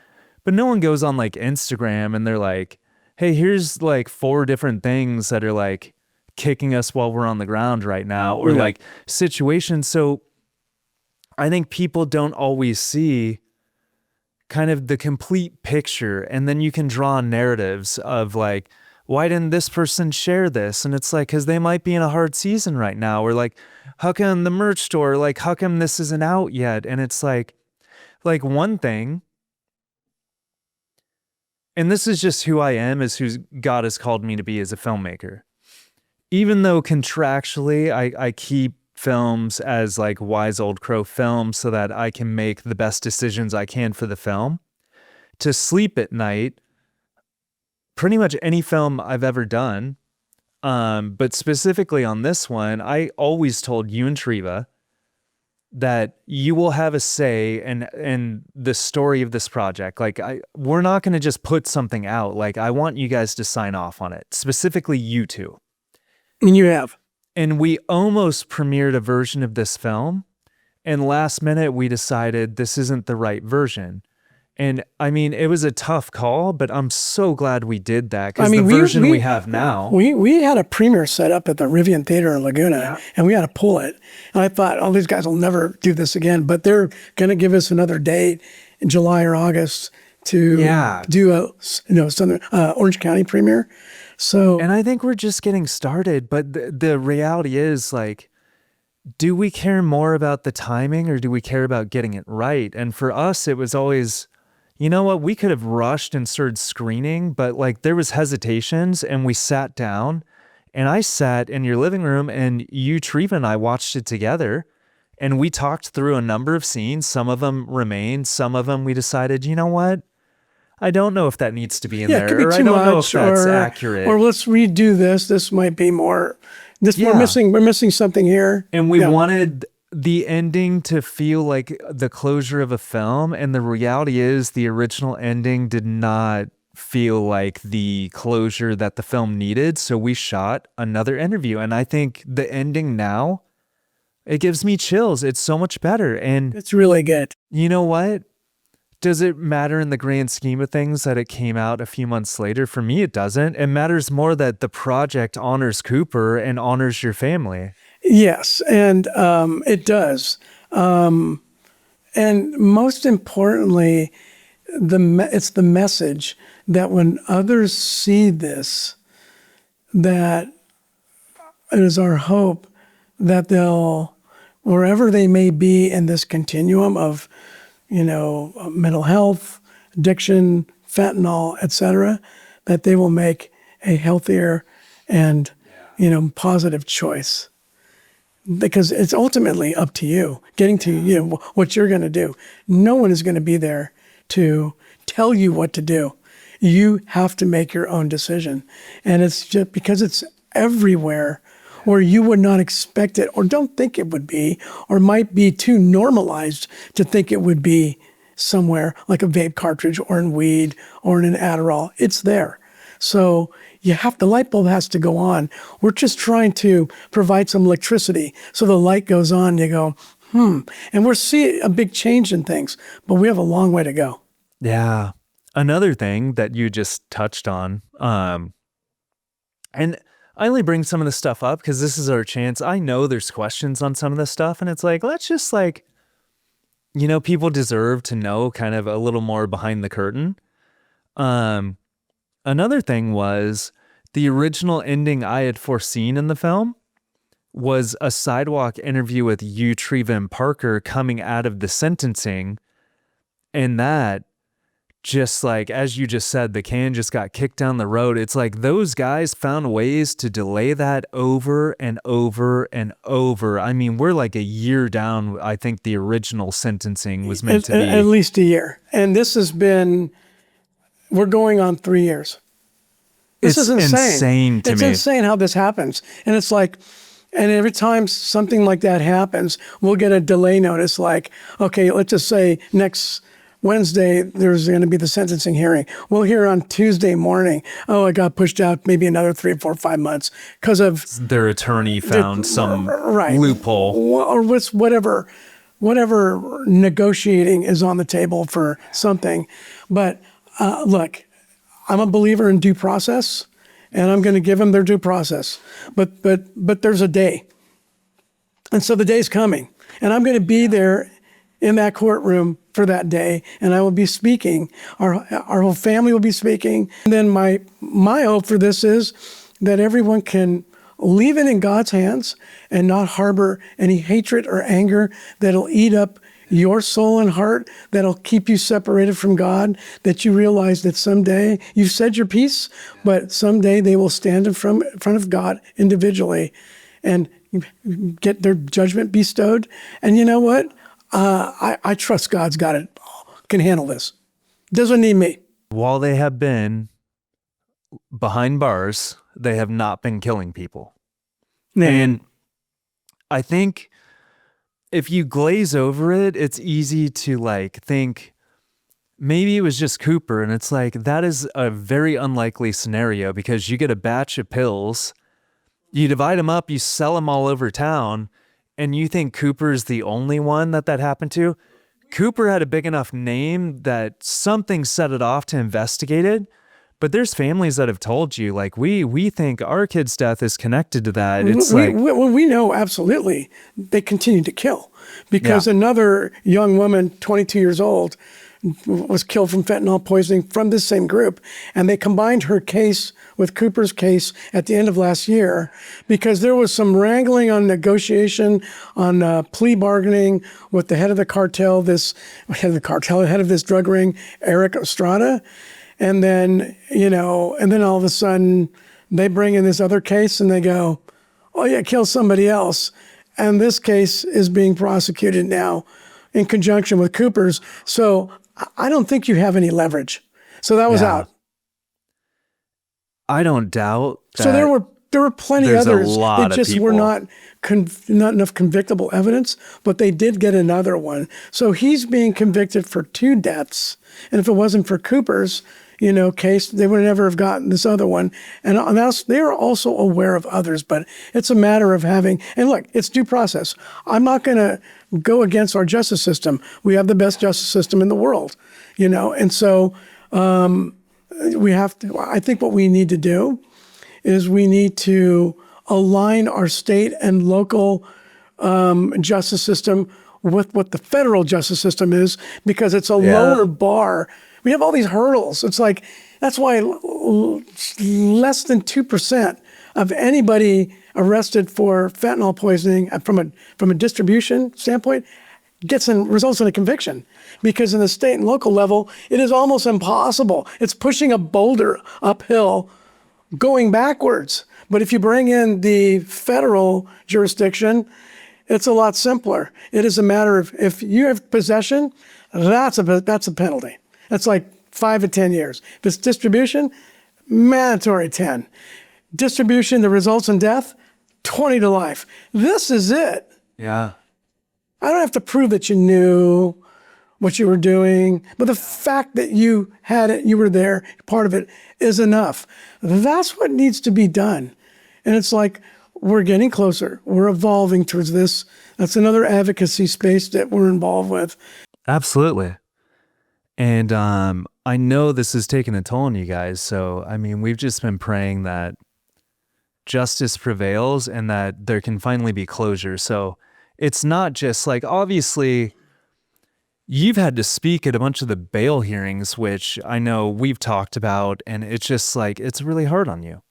But no one goes on like Instagram and they're like, hey, here's like 4 different things that are like kicking us while we're on the ground right now, or like situations. So I think people don't always see kind of the complete picture. And then you can draw narratives of like, why didn't this person share this? And it's like, because they might be in a hard season right now. Or like, how come the merch store, like, how come this isn't out yet? And it's like one thing, and this is just who I am, is who God has called me to be as a filmmaker. Even though contractually I keep films as like Wise Old Crow films so that I can make the best decisions I can for the film, to sleep at night, pretty much any film I've ever done, but specifically on this one, I always told you and Treva that you will have a say in the story of this project. Like we're not going to just put something out. Like I want you guys to sign off on it, specifically you two. And you have. And we almost premiered a version of this film, and last minute we decided this isn't the right version. And I mean, it was a tough call, but I'm so glad we did that, because the version we have now. We had a premiere set up at the Rivian Theater in Laguna, and we had to pull it. And I thought, oh, these guys will never do this again. But they're going to give us another date in July or August to do a Southern Orange County premiere. So, and I think we're just getting started. But the reality is, like, do we care more about the timing or do we care about getting it right? And for us, it was always, you know what, we could have rushed and started screening, but like there was hesitations, and we sat down, and I sat in your living room, and you, Treva, and I watched it together, and we talked through a number of scenes. Some of them remained, some of them we decided, you know what, I don't know if that needs to be in there, or I don't know if that's accurate. Or let's redo this. This might be more, we're missing something here. And we wanted the ending to feel like the closure of a film, and the reality is the original ending did not feel like the closure that the film needed. So we shot another interview, and I think the ending now, it gives me chills. It's so much better. And it's really good. You know what? Does it matter in the grand scheme of things that it came out a few months later? For me, it doesn't. It matters more that the project honors Cooper and honors your family. Yes, and it does. And most importantly, it's the message that when others see this, that it is our hope that they'll, wherever they may be in this continuum of mental health, addiction, fentanyl, et cetera, that they will make a healthier and, positive choice. Because it's ultimately up to you, getting to what you're going to do. No one is going to be there to tell you what to do. You have to make your own decision. And it's just because it's everywhere where you would not expect it or don't think it would be, or might be too normalized to think it would be somewhere like a vape cartridge or in weed or in an Adderall. It's there. So the light bulb has to go on. We're just trying to provide some electricity. So the light goes on, you go, and we're seeing a big change in things, but we have a long way to go. Yeah. Another thing that you just touched on, and I only bring some of this stuff up because this is our chance. I know there's questions on some of this stuff, and it's like, let's just people deserve to know kind of a little more behind the curtain. Another thing was the original ending I had foreseen in the film was a sidewalk interview with Hugh Trevin Parker coming out of the sentencing. And that just as you just said, the can just got kicked down the road. It's like those guys found ways to delay that over and over and over. I mean, we're like a year down. I think the original sentencing was meant to be. At least a year. And this has been... We're going on 3 years. This is insane to me. It's insane how this happens. And it's like, and every time something like that happens, we'll get a delay notice like, okay, let's just say next Wednesday, there's going to be the sentencing hearing. We'll hear on Tuesday morning, it got pushed out maybe another 3, 4, 5 months because of... Their attorney found some loophole. Or with whatever negotiating is on the table for something. But look, I'm a believer in due process, and I'm going to give them their due process. But there's a day, and so the day's coming, and I'm going to be there in that courtroom for that day, and I will be speaking. Our whole family will be speaking. And then my hope for this is that everyone can leave it in God's hands and not harbor any hatred or anger that'll eat up your soul and heart, that'll keep you separated from God, that you realize that someday you've said your piece, but someday they will stand in front of God individually and get their judgment bestowed. And you know what? I trust God's got it, can handle this. Doesn't need me. While they have been behind bars, they have not been killing people. And I think if you glaze over it, it's easy to think maybe it was just Cooper. And it's like, that is a very unlikely scenario because you get a batch of pills, you divide them up, you sell them all over town, and you think Cooper's the only one that happened to. Cooper had a big enough name that something set it off to investigate it. But there's families that have told you, we think our kid's death is connected to that. It's we know absolutely they continue to kill because another young woman, 22 years old, was killed from fentanyl poisoning from this same group. And they combined her case with Cooper's case at the end of last year because there was some wrangling on negotiation, on plea bargaining with the head of the cartel, head of this drug ring, Eric Estrada. And then, and then all of a sudden they bring in this other case and they go, oh yeah, kill somebody else. And this case is being prosecuted now in conjunction with Cooper's. So I don't think you have any leverage. So that was out. I don't doubt that. So there were plenty others. They just were not enough convictable evidence, but they did get another one. So he's being convicted for 2 deaths. And if it wasn't for Cooper's, case, they would never have gotten this other one. And they are also aware of others, but it's a matter of having, and look, it's due process. I'm not going to go against our justice system. We have the best justice system in the world, and so we have to, I think what we need to do is we need to align our state and local justice system with what the federal justice system is, because it's a lower bar. We have all these hurdles. It's like, that's why less than 2% of anybody arrested for fentanyl poisoning from a distribution standpoint results in a conviction, because in the state and local level, it is almost impossible. It's pushing a boulder uphill, going backwards. But if you bring in the federal jurisdiction, it's a lot simpler. It is a matter of, if you have possession, that's a penalty. That's like 5 to 10 years. If it's distribution, mandatory 10. Distribution that results in death, 20 to life. This is it. Yeah. I don't have to prove that you knew what you were doing, but the fact that you had it, you were there, part of it, is enough. That's what needs to be done. And it's like, we're getting closer. We're evolving towards this. That's another advocacy space that we're involved with. Absolutely. And I know this is taking a toll on you guys. So, I mean, we've just been praying that justice prevails and that there can finally be closure. So it's not just like, obviously, you've had to speak at a bunch of the bail hearings, which I know we've talked about, and it's just like, it's really hard on you.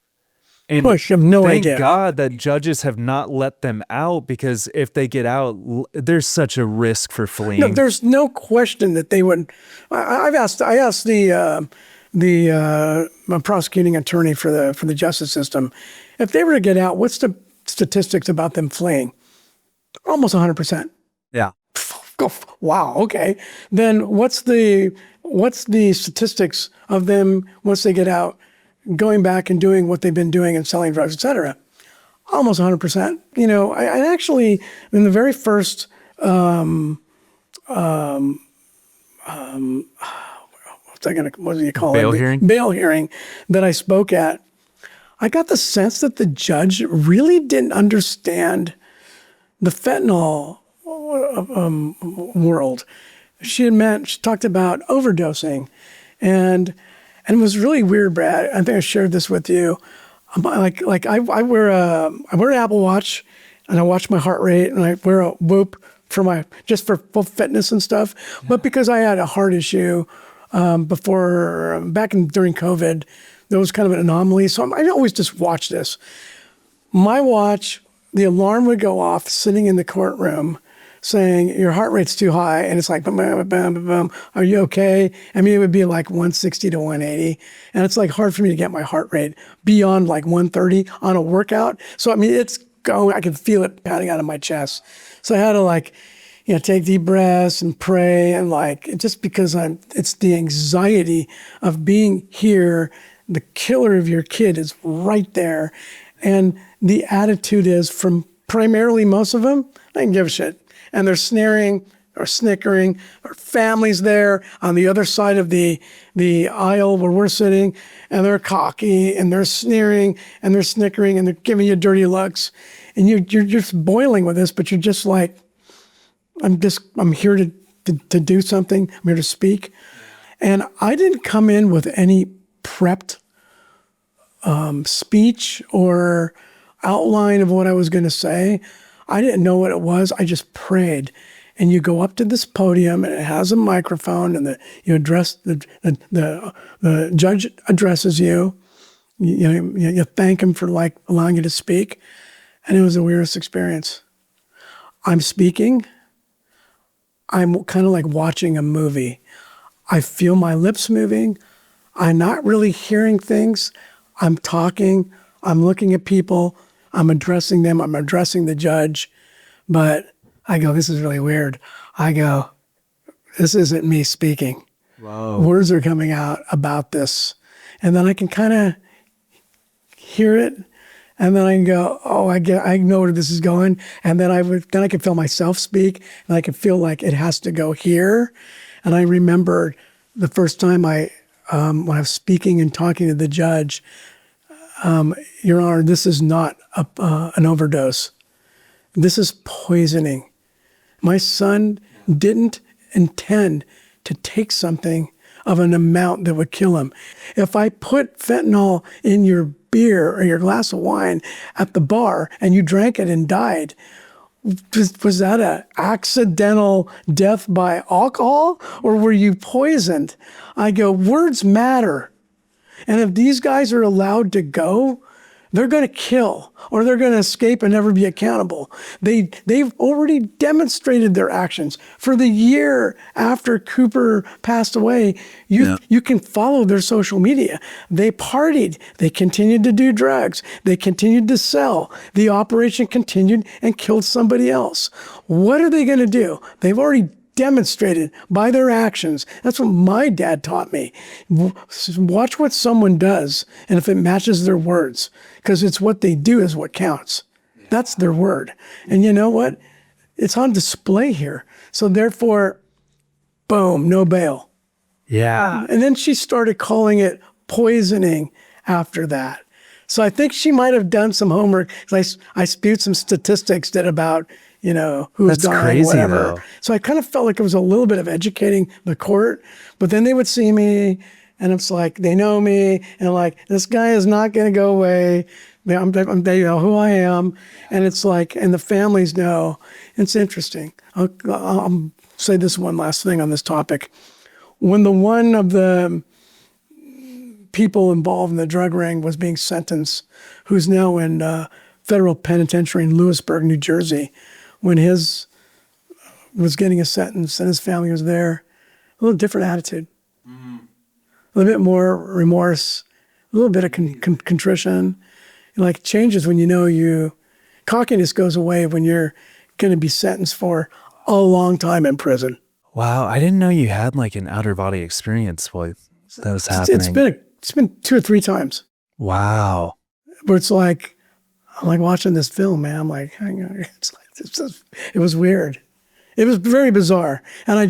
And Push, you have no thank idea. God that judges have not let them out, because if they get out, there's such a risk for fleeing. No, there's no question that they would. I asked the prosecuting attorney for the justice system, if they were to get out, what's the statistics about them fleeing? Almost 100%. Yeah. Wow. Okay. Then what's the statistics of them once they get out, going back and doing what they've been doing and selling drugs, et cetera? Almost 100%. You know, I actually, in the very first, what do you call Bail it? hearing? Bail hearing that I spoke at, I got the sense that the judge really didn't understand the fentanyl world. She talked about overdosing, and it was really weird, Brad. I think I shared this with you. I wear an Apple Watch, and I watch my heart rate, and I wear a Whoop just for fitness and stuff. Yeah. But because I had a heart issue during COVID, there was kind of an anomaly. So I always just watch this. My watch, the alarm would go off sitting in the courtroom saying, your heart rate's too high. And it's like, bam, bam, bam, bam, bam. Are you okay? I mean, it would be like 160 to 180. And it's like hard for me to get my heart rate beyond like 130 on a workout. So, I mean, it's going, I can feel it pounding out of my chest. So I had to take deep breaths and pray. And just because it's the anxiety of being here. The killer of your kid is right there. And the attitude is, from primarily most of them, they can give a shit. And they're sneering or snickering, or families there on the other side of the aisle where we're sitting, and they're cocky, and they're sneering, and they're snickering, and they're giving you dirty looks. And you're just boiling with this, but you're just like, I'm here to do something. I'm here to speak. And I didn't come in with any prepped speech or outline of what I was going to say. I didn't know what it was. I just prayed. And you go up to this podium, and it has a microphone, and you address the judge addresses you. You thank him for allowing you to speak, and it was the weirdest experience. I'm speaking. I'm kind of like watching a movie. I feel my lips moving. I'm not really hearing things. I'm talking. I'm looking at people. I'm addressing them. I'm addressing the judge. But I go, this is really weird. I go, this isn't me speaking. Whoa. Words are coming out about this. And then I can kind of hear it. And then I can go, oh, I know where this is going. And then I can feel myself speak. And I can feel like it has to go here. And I remember the first time when I was speaking and talking to the judge, Your Honor, this is not an overdose. This is poisoning. My son didn't intend to take something of an amount that would kill him. If I put fentanyl in your beer or your glass of wine at the bar and you drank it and died, was that an accidental death by alcohol, or were you poisoned? I go, words matter. And if these guys are allowed to go, they're going to kill or they're going to escape and never be accountable. They've already demonstrated their actions. For the year after Cooper passed away, you can follow their social media. They partied. They continued to do drugs. They continued to sell. The operation continued and killed somebody else. What are they going to do? They've already demonstrated by their actions. That's what my dad taught me. Watch what someone does, and if it matches their words, because it's what they do is what counts. That's their word. And you know what? It's on display here. So therefore, boom, no bail. Yeah. And then she started calling it poisoning after that. So I think she might have done some homework. I spewed some statistics that about, who's That's dying, crazy, whatever. though. So I kind of felt like it was a little bit of educating the court, but then they would see me and it's like, they know me and like, this guy is not going to go away. They know who I am. And it's like, and the families know. It's interesting. I'll say this one last thing on this topic. When one of the people involved in the drug ring was being sentenced, who's now in federal penitentiary in Lewisburg, New Jersey, when his was getting a sentence and his family was there, a little different attitude, a little bit more remorse, a little bit of contrition. Like changes when cockiness goes away when you're going to be sentenced for a long time in prison. Wow, I didn't know you had like an outer body experience while that was happening. It's been 2 or 3 times. Wow. But it's like, I'm like watching this film, man. I'm like, it was weird. It was very bizarre. And I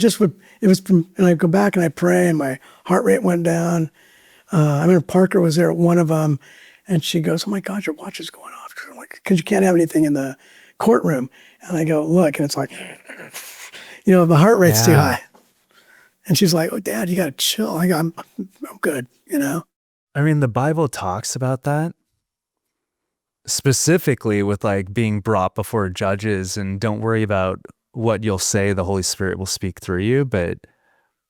go back and I pray and my heart rate went down. I remember Parker was there at one of them and she goes, "Oh my God, your watch is going off." I'm like, "Because you can't have anything in the courtroom." And I go, "Look," and it's like, the heart rate's too high. And she's like, "Oh, Dad, you got to chill." I go, I'm good, I mean, the Bible talks about that specifically with like being brought before judges and don't worry about what you'll say. The Holy Spirit will speak through you. But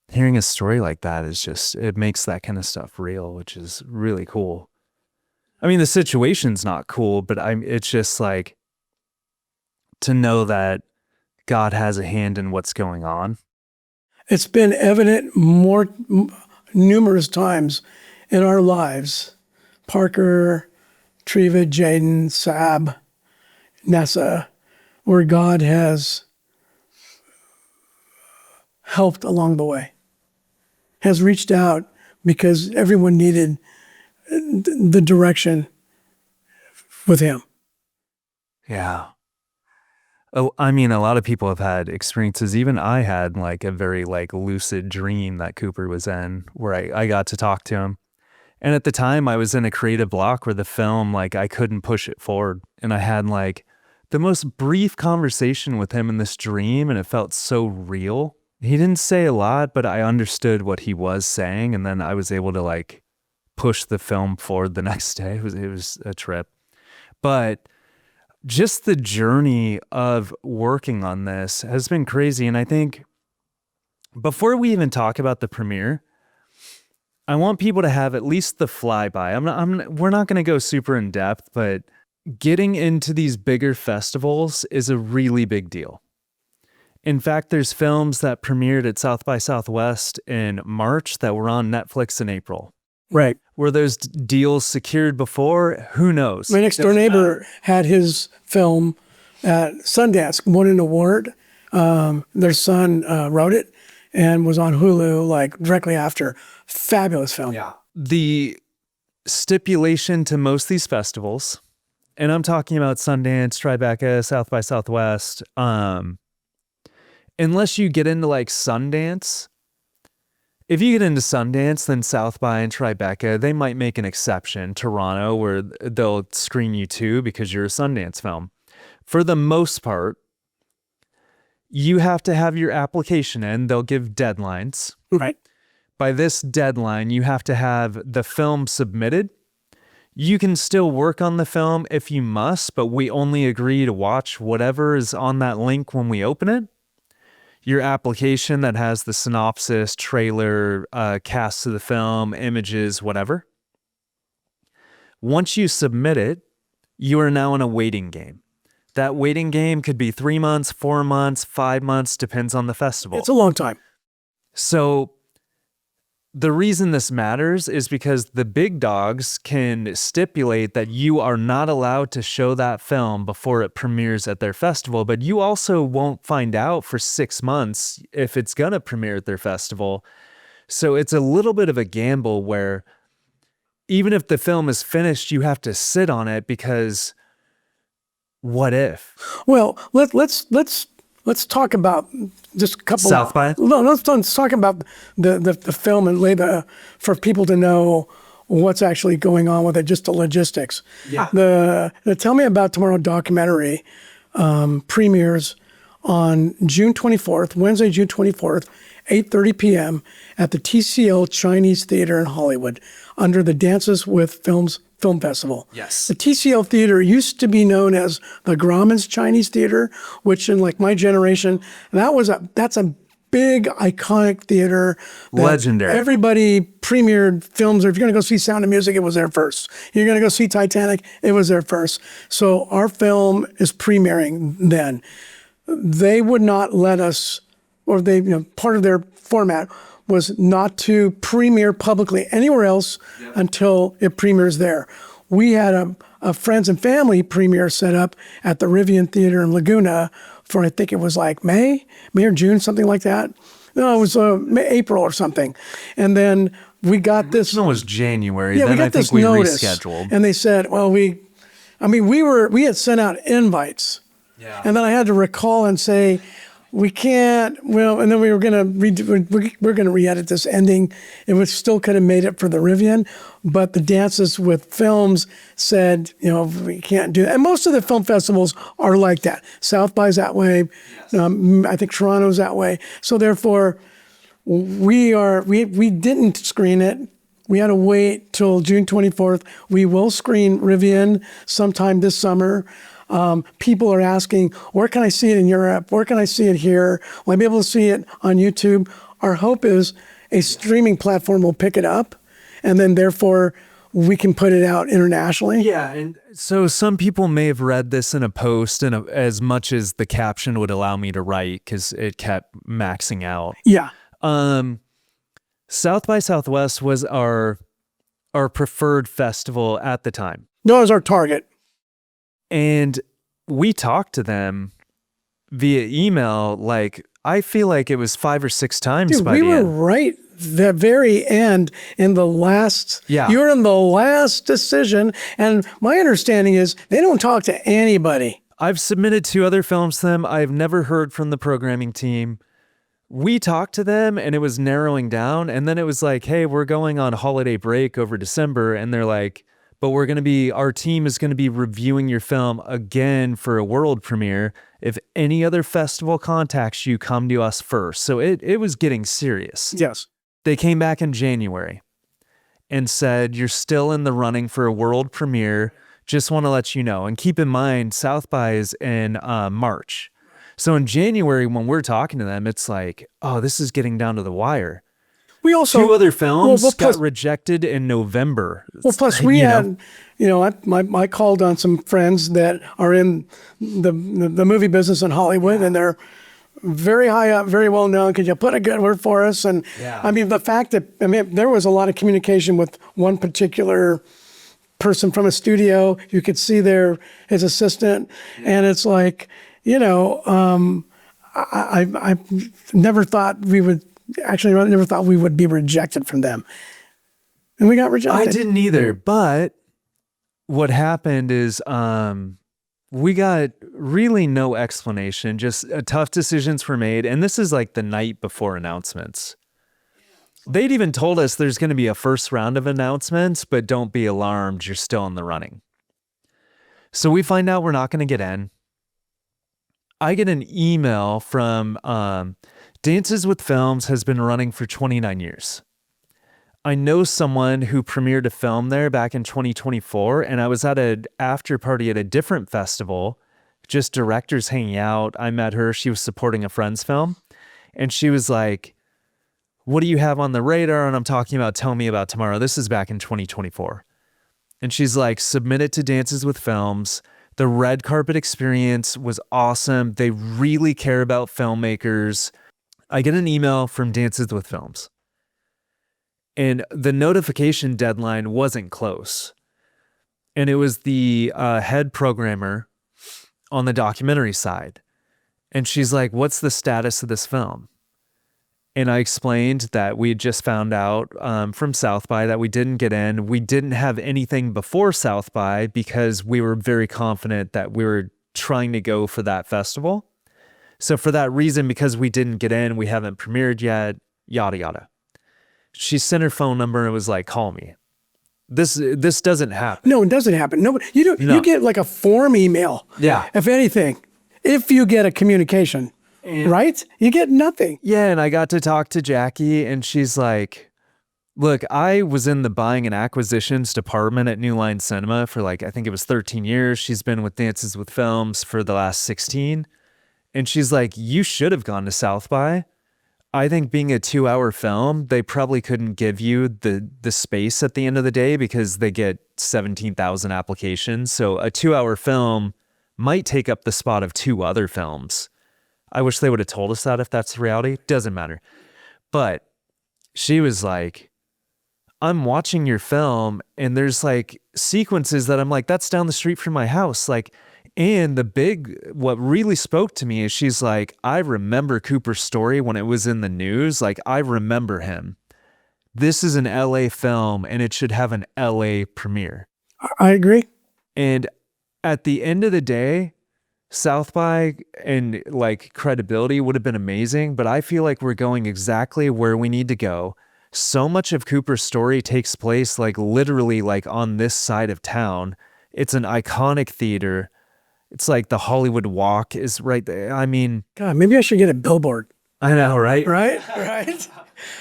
hearing a story like that it makes that kind of stuff real, which is really cool. I mean, the situation's not cool, but it's just like to know that God has a hand in what's going on. It's been evident numerous times in our lives. Parker, Treva, Jaden, Sab, Nessa, where God has helped along the way, has reached out because everyone needed the direction with him. Yeah. Oh, I mean, a lot of people have had experiences. Even I had like a very like lucid dream that Cooper was in where I got to talk to him. And at the time I was in a creative block where the film, like I couldn't push it forward. And I had like the most brief conversation with him in this dream and it felt so real. He didn't say a lot, but I understood what he was saying. And then I was able to like push the film forward the next day. It was a trip. But just the journey of working on this has been crazy. And I think before we even talk about the premiere, I want people to have at least the flyby. We're not going to go super in depth, but getting into these bigger festivals is a really big deal. In fact, there's films that premiered at South by Southwest in March that were on Netflix in April. Right. Were those deals secured before? Who knows? My next door neighbor had his film at Sundance, won an award. Their son wrote it and was on Hulu like directly after. Fabulous film. Yeah. The stipulation to most of these festivals, and I'm talking about Sundance, Tribeca, South by Southwest, unless you get into like Sundance, if you get into Sundance, then South by and Tribeca, they might make an exception. Toronto, where they'll screen you too because you're a Sundance film. For the most part, you have to have your application in. They'll give deadlines. Right. By this deadline, you have to have the film submitted. You can still work on the film if you must, but we only agree to watch whatever is on that link when we open it. Your application that has the synopsis, trailer, cast of the film, images, whatever. Once you submit it, you are now in a waiting game. That waiting game could be 3 months, 4 months, 5 months, depends on the festival. It's a long time. So the reason this matters is because the big dogs can stipulate that you are not allowed to show that film before it premieres at their festival, but you also won't find out for 6 months if it's going to premiere at their festival. So it's a little bit of a gamble where even if the film is finished, you have to sit on it because what if? Well, let's talk about just a couple. South by? No, let's talk about the film and for people to know what's actually going on with it, just the logistics. Yeah. The Tell Me About Tomorrow documentary premieres on June 24th, Wednesday, June 24th, 8:30 p.m. at the TCL Chinese Theater in Hollywood under the Dances with Films Film Festival. Yes. The TCL Theater used to be known as the Grauman's Chinese Theater, which in like my generation, that's a big iconic theater. Legendary. Everybody premiered films, or if you're going to go see Sound of Music, it was there first. You're going to go see Titanic, it was there first. So our film is premiering then. They would not let us, or part of their format was not to premiere publicly anywhere else until it premieres there. We had a friends and family premiere set up at the Rivian Theater in Laguna for, I think it was like May or June, something like that. No, it was April or something. And then we got this. No, it was January. Yeah, Then we got I think this we notice. rescheduled. And they said, well, we had sent out invites. Yeah. And then I had to recall and say, we can't, well, and then we were going to re-edit this ending. It was still could have made it for the Rivian, but the Dances with Films said, we can't do that. And most of the film festivals are like that. South by's that way. Yes. I think Toronto's that way. So therefore, we didn't screen it. We had to wait till June 24th. We will screen Rivian sometime this summer. People are asking, where can I see it in Europe? Where can I see it here? Will I be able to see it on YouTube? Our hope is a streaming platform will pick it up, and then therefore we can put it out internationally. Yeah, and so some people may have read this in a post, and as much as the caption would allow me to write, because it kept maxing out. Yeah. South by Southwest was our preferred festival at the time. No, it was our target. And we talked to them via email, like, I feel like it was 5 or 6 times by the end. We were right the very end in the last, Yeah. You're in the last decision. And my understanding is they don't talk to anybody. I've submitted 2 other films to them. I've never heard from the programming team. We talked to them and it was narrowing down. And then it was like, hey, we're going on holiday break over December. And they're like, but our team is going to be reviewing your film again for a world premiere. If any other festival contacts you, come to us first. So it was getting serious. Yes. They came back in January and said, you're still in the running for a world premiere. Just want to let you know. And keep in mind, South by is in March. So in January, when we're talking to them, it's like, oh, this is getting down to the wire. We also 2 other films plus, got rejected in November. Well, plus we had, I called on some friends that are in the movie business in Hollywood, and they're very high up, very well known. Could you put a good word for us? And I mean, the fact that there was a lot of communication with one particular person from a studio. You could see his assistant, and it's like, I never thought we would. Actually, I never thought we would be rejected from them. And we got rejected. I didn't either. But what happened is we got really no explanation. Just tough decisions were made. And this is like the night before announcements. They'd even told us there's going to be a first round of announcements, but don't be alarmed. You're still in the running. So we find out we're not going to get in. I get an email from Dances with Films has been running for 29 years. I know someone who premiered a film there back in 2024, and I was at an after party at a different festival, just directors hanging out. I met her. She was supporting a friend's film, and she was like, what do you have on the radar? And I'm talking about Tell Me About Tomorrow. This is back in 2024. And she's like, submit it to Dances with Films. The red carpet experience was awesome. They really care about filmmakers. I get an email from Dances with Films. And the notification deadline wasn't close. And it was the head programmer on the documentary side. And she's like, what's the status of this film? And I explained that we had just found out from South by that we didn't get in. We didn't have anything before South by because we were very confident that we were trying to go for that festival. So for that reason, because we didn't get in, we haven't premiered yet, yada, yada. She sent her phone number and was like, call me. This doesn't happen. No, it doesn't happen. No, you don't. No. You get like a form email. Yeah. If anything, if you get a communication, right? You get nothing. Yeah, and I got to talk to Jackie, and she's like, look, I was in the buying and acquisitions department at New Line Cinema for like, I think it was 13 years. She's been with Dances with Films for the last 16. And she's like, you should have gone to South by. I think being a 2-hour film, they probably couldn't give you the space at the end of the day because they get 17,000 applications. So a 2-hour film might take up the spot of 2 other films. I wish they would have told us that if that's the reality. Doesn't matter. But she was like, I'm watching your film and there's like sequences that I'm like, that's down the street from my house. Like, and what really spoke to me is she's like, I remember Cooper's story when it was in the news. Like, I remember him. This is an LA film and it should have an LA premiere. I agree. And at the end of the day, South by and like credibility would have been amazing, but I feel like we're going exactly where we need to go. So much of Cooper's story takes place like literally like on this side of town. It's an iconic theater. It's like the Hollywood Walk is right there. I mean, God, maybe I should get a billboard. I know, right? Right?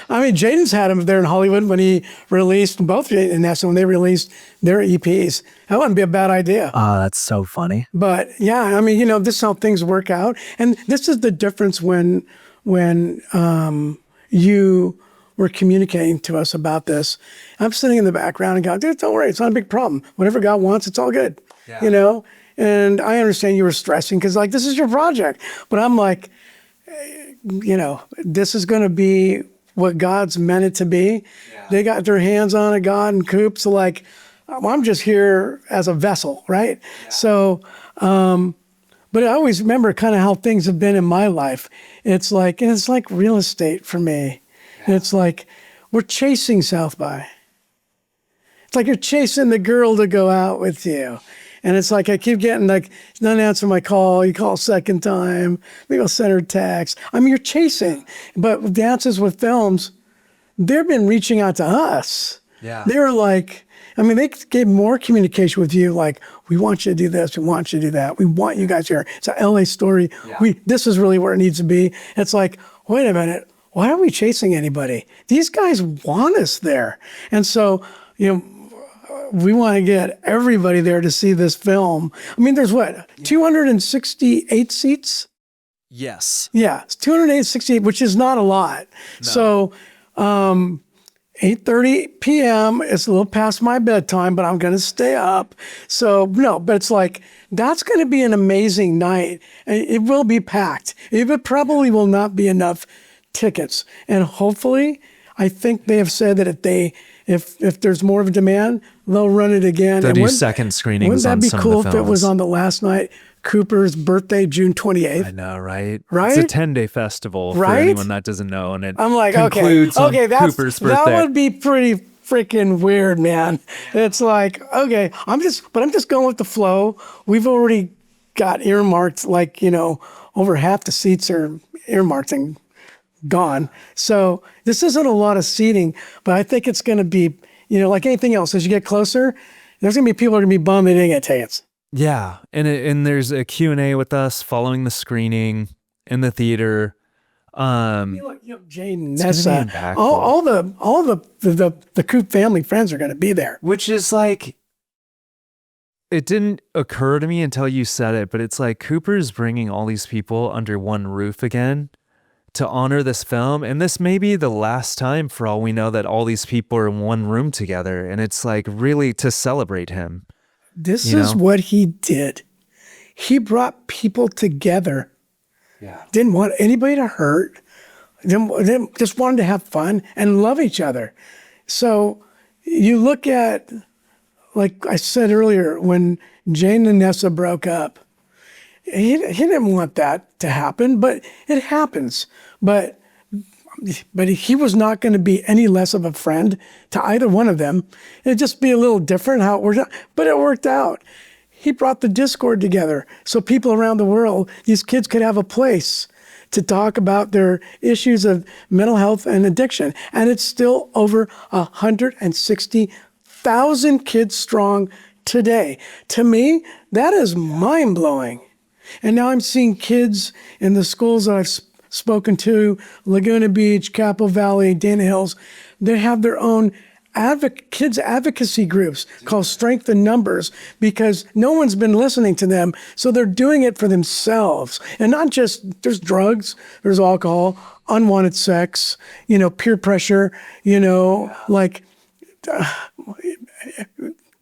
I mean, Jaden's had him there in Hollywood when he released both, and that's when they released their EPs. That wouldn't be a bad idea. Oh, that's so funny. But yeah, I mean, this is how things work out. And this is the difference when you were communicating to us about this. I'm sitting in the background and going, dude, don't worry, it's not a big problem. Whatever God wants, it's all good. Yeah. And I understand you were stressing because like, this is your project. But I'm like, this is going to be what God's meant it to be. Yeah. They got their hands on it, God and Coop. So like, I'm just here as a vessel, right? Yeah. So, but I always remember kind of how things have been in my life. It's like real estate for me. Yeah. It's like, we're chasing South by. It's like you're chasing the girl to go out with you. And it's like, I keep getting like, not answer my call. You call a second time. Maybe I'll send her a text. I mean, you're chasing. But with Dances with Films, they've been reaching out to us. Yeah. They were like, I mean, they gave more communication with you. Like, we want you to do this. We want you to do that. We want you guys here. It's a LA story. Yeah. This is really where it needs to be. It's like, wait a minute. Why are we chasing anybody? These guys want us there. And so, we want to get everybody there to see this film. I mean, there's 268 seats? Yes. Yeah, it's 268, which is not a lot. No. So 8:30 p.m. It's a little past my bedtime, but I'm going to stay up. So, no, but it's like, that's going to be an amazing night. It will be packed. It probably will not be enough tickets. And hopefully, I think they have said that if there's more of a demand, they'll run it again. They'll do second screenings on some of the films. Wouldn't that be cool if it was on the last night, Cooper's birthday, June 28th? I know, right? Right? It's a 10-day festival for anyone that doesn't know, and it concludes on Cooper's birthday. That would be pretty freaking weird, man. It's like, okay, I'm just going with the flow. We've already got earmarked, like, over half the seats are earmarked and gone. So this isn't a lot of seating, but I think it's going to be, like anything else, as you get closer, there's going to be people who are going to be bummed they didn't get tickets. Yeah. And there's a Q&A with us following the screening in the theater. Jane, Nessa, all the Coop family friends are going to be there. Which is like, it didn't occur to me until you said it, but it's like Cooper's bringing all these people under one roof again to honor this film. And this may be the last time, for all we know, that all these people are in one room together. And it's like really to celebrate him. This is what he did. He brought people together. Yeah. Didn't want anybody to hurt. Just wanted to have fun and love each other. So you look at, like I said earlier, when Jane and Nessa broke up, he didn't want that to happen, but it happens. But he was not going to be any less of a friend to either one of them. It'd just be a little different how it worked out, but it worked out. He brought the Discord together so people around the world, these kids could have a place to talk about their issues of mental health and addiction. And it's still over 160,000 kids strong today. To me, that is mind-blowing. And now I'm seeing kids in the schools that I've spoken to, Laguna Beach, Capitol Valley, Dana Hills, they have their own kids advocacy groups called Strength in Numbers, because no one's been listening to them. So they're doing it for themselves. And not just, there's drugs, there's alcohol, unwanted sex, peer pressure, like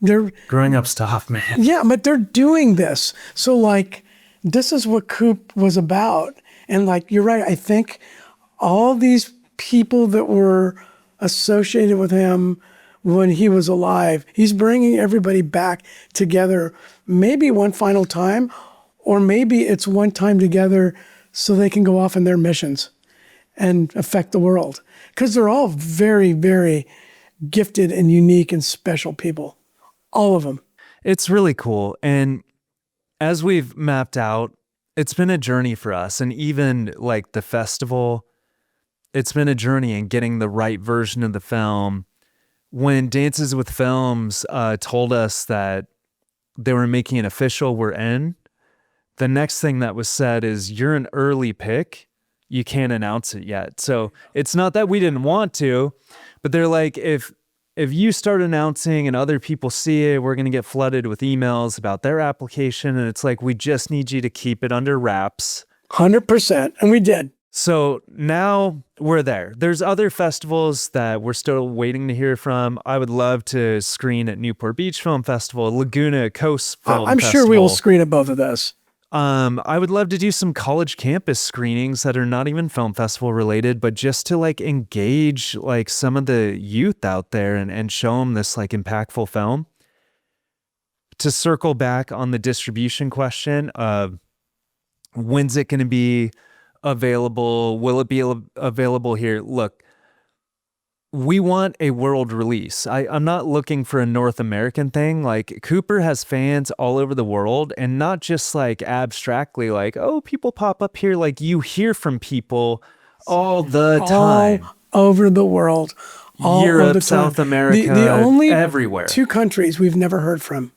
they're growing up's tough, man. Yeah, but they're doing this. So like, this is what Coop was about. And like, you're right. I think all these people that were associated with him when he was alive, he's bringing everybody back together, maybe one final time, or maybe it's one time together so they can go off on their missions and affect the world. Because they're all very, very gifted and unique and special people. All of them. It's really cool. And as we've mapped out, it's been a journey for us. And even like the festival, it's been a journey in getting the right version of the film. When Dances with Films told us that they were making an official we're in, the next thing that was said is, you're an early pick. You can't announce it yet. So it's not that we didn't want to, but they're like, if you start announcing and other people see it, we're going to get flooded with emails about their application. And it's like, we just need you to keep it under wraps. 100%. And we did. So now we're there. There's other festivals that we're still waiting to hear from. I would love to screen at Newport Beach Film Festival, Laguna Coast Film I'm Festival. sure we will screen at both of those. I would love to do some college campus screenings that are not even film festival related, but just to like engage like some of the youth out there and show them this like impactful film. To circle back on the distribution question, when's it going to be available? Will it be available here? Look, we want a world release. I'm not looking for a North American thing. Like, Cooper has fans all over the world, and not just like abstractly like, oh, people pop up here. Like, you hear from people all the time. All over the world. All Europe, over the time. South America, the only everywhere. 2 countries we've never heard from,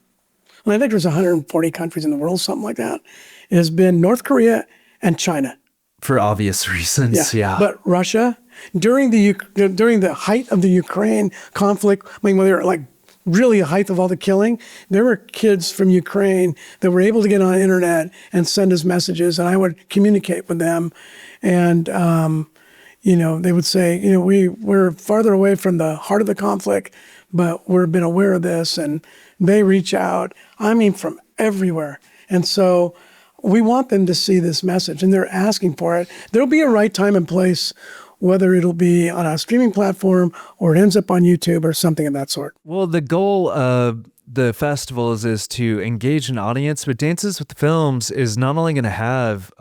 and I think there's 140 countries in the world, something like that, it has been North Korea and China. For obvious reasons, yeah. But Russia, during the height of the Ukraine conflict, I mean, when they were like really the height of all the killing, there were kids from Ukraine that were able to get on the internet and send us messages, and I would communicate with them. And, they would say, we're farther away from the heart of the conflict, but we've been aware of this, and they reach out, I mean, from everywhere. And so we want them to see this message, and they're asking for it. There'll be a right time and place, whether it'll be on a streaming platform or it ends up on YouTube or something of that sort. Well, the goal of the festivals is to engage an audience, but Dances with Films is not only going to have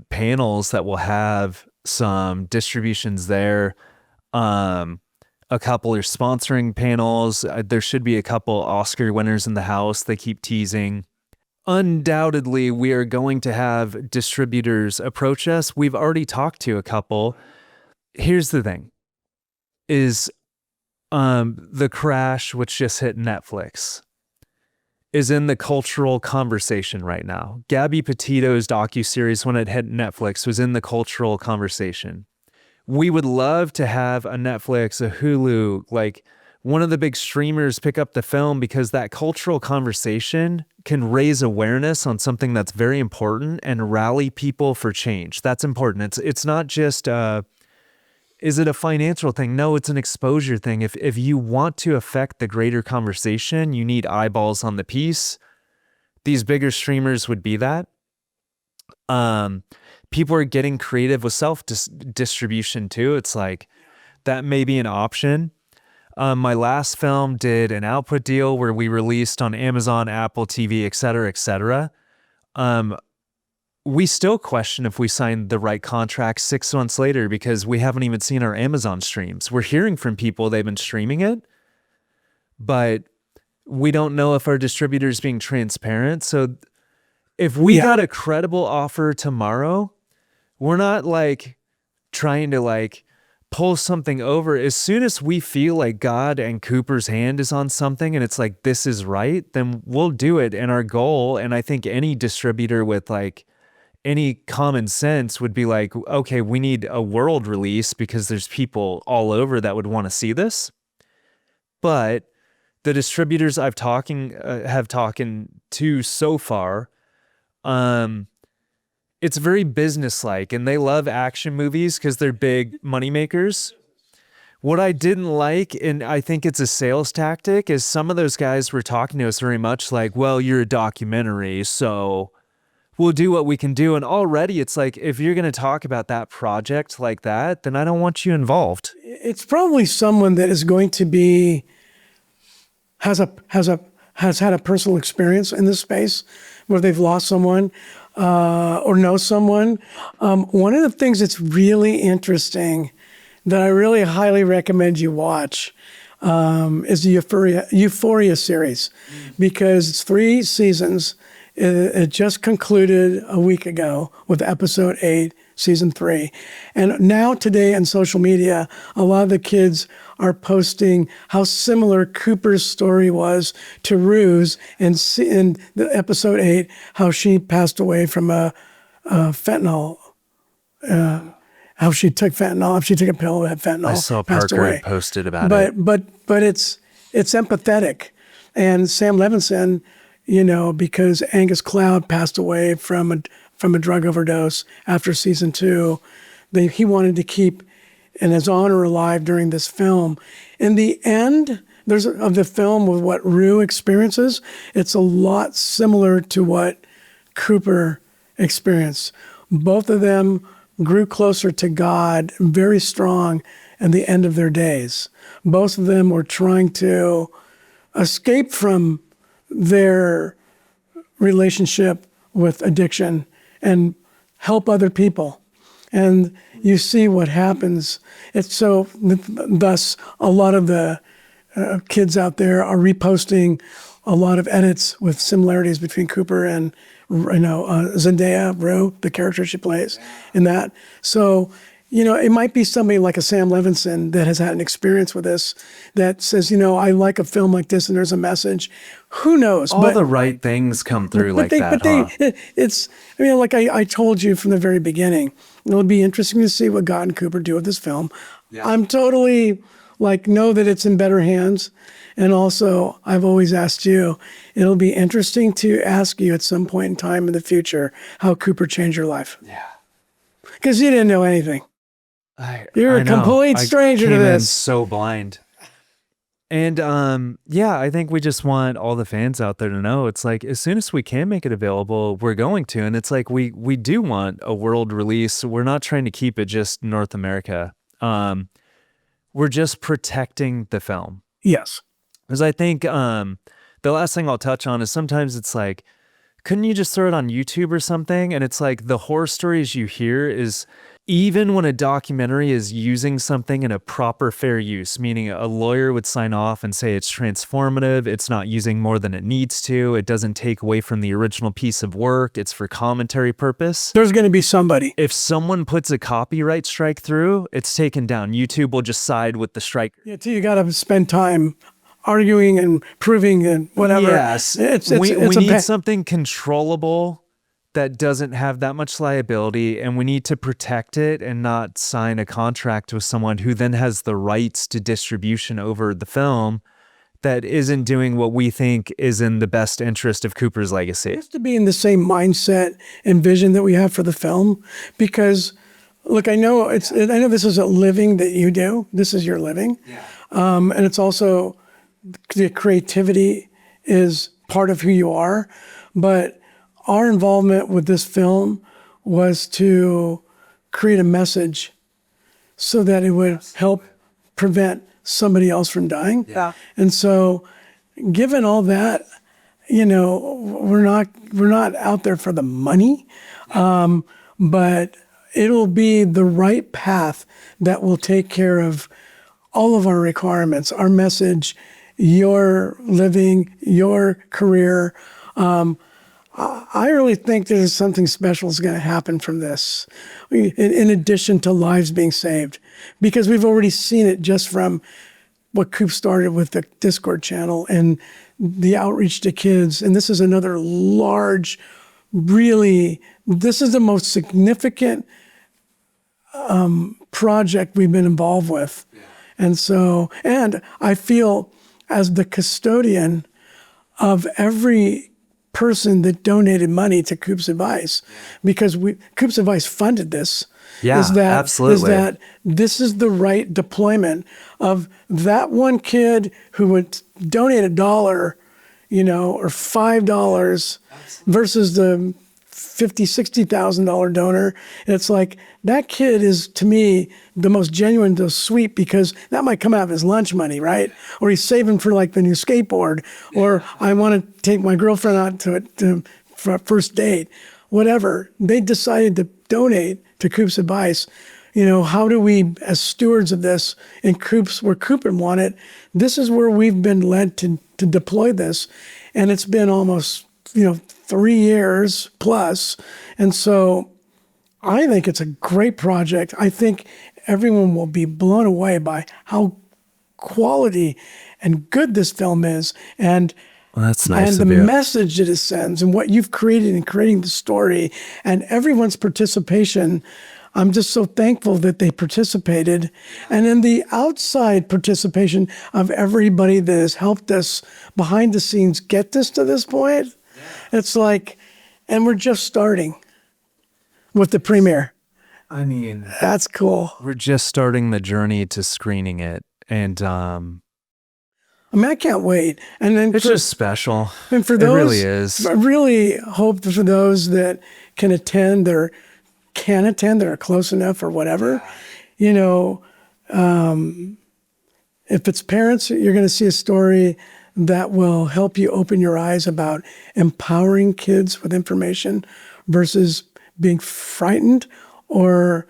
panels that will have some distributions there. A couple are sponsoring panels. There should be a couple Oscar winners in the house. They keep teasing. Undoubtedly, we are going to have distributors approach us. We've already talked to a couple. Here's the thing, is The Crash, which just hit Netflix, is in the cultural conversation right now. Gabby Petito's docuseries, when it hit Netflix, was in the cultural conversation. We would love to have a Netflix, a Hulu, like one of the big streamers pick up the film because that cultural conversation can raise awareness on something that's very important and rally people for change. That's important. It's not just is it a financial thing? No, it's an exposure thing. If you want to affect the greater conversation, you need eyeballs on the piece. These bigger streamers would be that. People are getting creative with self-distribution too. It's like that may be an option. My last film did an output deal where we released on Amazon, Apple TV, et cetera, et cetera. We still question if we signed the right contract 6 months later because we haven't even seen our Amazon streams. We're hearing from people they've been streaming it, but we don't know if our distributor is being transparent. So if we got a credible offer tomorrow, we're not like trying to like pull something over. As soon as we feel like God and Cooper's hand is on something and it's like, this is right, then we'll do it. And our goal, and I think any distributor with like any common sense would be like, okay, we need a world release because there's people all over that would want to see this. But the distributors have talked to so far, it's very businesslike, and they love action movies because they're big moneymakers. What I didn't like, and I think it's a sales tactic, is some of those guys were talking to us very much like, well, you're a documentary, so we'll do what we can do. And already it's like, if you're going to talk about that project like that, then I don't want you involved. It's probably someone that is going to be, has had a personal experience in this space where they've lost someone or know someone. One of the things that's really interesting that I really highly recommend you watch is the Euphoria series, because it's 3 seasons. It just concluded a week ago with episode 8, season 3. And now today on social media, a lot of the kids are posting how similar Cooper's story was to Rue's, and in the episode 8, how she passed away from a fentanyl, how she took fentanyl, she took a pill that had fentanyl. I saw passed Parker away. had posted about it. But it's empathetic. And Sam Levinson, because Angus Cloud passed away from a drug overdose after season 2, he wanted to keep in his honor alive during this film. In the end, of the film with what Rue experiences, it's a lot similar to what Cooper experienced. Both of them grew closer to God, very strong at the end of their days. Both of them were trying to escape from their relationship with addiction and help other people. And you see what happens. Thus, a lot of the kids out there are reposting a lot of edits with similarities between Cooper and Zendaya, Rue, the character she plays in that. So, it might be somebody like a Sam Levinson that has had an experience with this that says, I like a film like this and there's a message. Who knows? All the right things come through like that. Like I told you from the very beginning, it'll be interesting to see what God and Cooper do with this film. Yeah. I'm totally know that it's in better hands. And also, I've always asked you, it'll be interesting to ask you at some point in time in the future how Cooper changed your life. Yeah. Because you didn't know anything. You're a complete stranger to this. So blind. And I think we just want all the fans out there to know, it's like, as soon as we can make it available, we're going to. And it's like, we do want a world release. We're not trying to keep it just North America. We're just protecting the film. Yes. Because I think the last thing I'll touch on is sometimes it's like, couldn't you just throw it on YouTube or something? And it's like, the horror stories you hear is, even when a documentary is using something in a proper fair use, meaning a lawyer would sign off and say it's transformative, it's not using more than it needs to, it doesn't take away from the original piece of work, it's for commentary purpose. There's going to be somebody. If someone puts a copyright strike through, it's taken down. YouTube will just side with the striker. Yeah, you got to spend time arguing and proving and whatever. Yes, we need something controllable that doesn't have that much liability, and we need to protect it and not sign a contract with someone who then has the rights to distribution over the film that isn't doing what we think is in the best interest of Cooper's legacy. It has to be in the same mindset and vision that we have for the film, because look, I know this is a living that you do. This is your living. And it's also, the creativity is part of who you are. But our involvement with this film was to create a message so that it would help prevent somebody else from dying. Yeah. And so, given all that, we're not out there for the money, but it'll be the right path that will take care of all of our requirements, our message, your living, your career. I really think there's something special is going to happen from this, in addition to lives being saved, because we've already seen it just from what Coop started with the Discord channel and the outreach to kids. And this is another large, this is the most significant project we've been involved with. And I feel as the custodian of every person that donated money to Coop's Advice, because Coop's Advice funded this. Absolutely. Is that this is the right deployment of that one kid who would donate $1, or $5 versus the $50,000, $60,000 donor. It's like, that kid is, to me, the most genuine, the sweet, because that might come out of his lunch money, right? Or he's saving for like the new skateboard, or I want to take my girlfriend out for a first date, whatever. They decided to donate to Coop's Advice. How do we, as stewards of this, in where Cooper wanted, this is where we've been led to deploy this. And it's been almost, 3 years plus. And so I think it's a great project. I think everyone will be blown away by how quality and good this film is. And that's nice. And the message that it sends, and what you've created in creating the story, and everyone's participation. I'm just so thankful that they participated. And then the outside participation of everybody that has helped us behind the scenes get this to this point. It's like, and we're just starting with the premiere. I mean, that's cool. We're just starting the journey to screening it. And I can't wait. And then it's just special. And for those, it really is. I really hope for those that can attend or that are close enough or whatever, if it's parents, you're going to see a story that will help you open your eyes about empowering kids with information versus being frightened or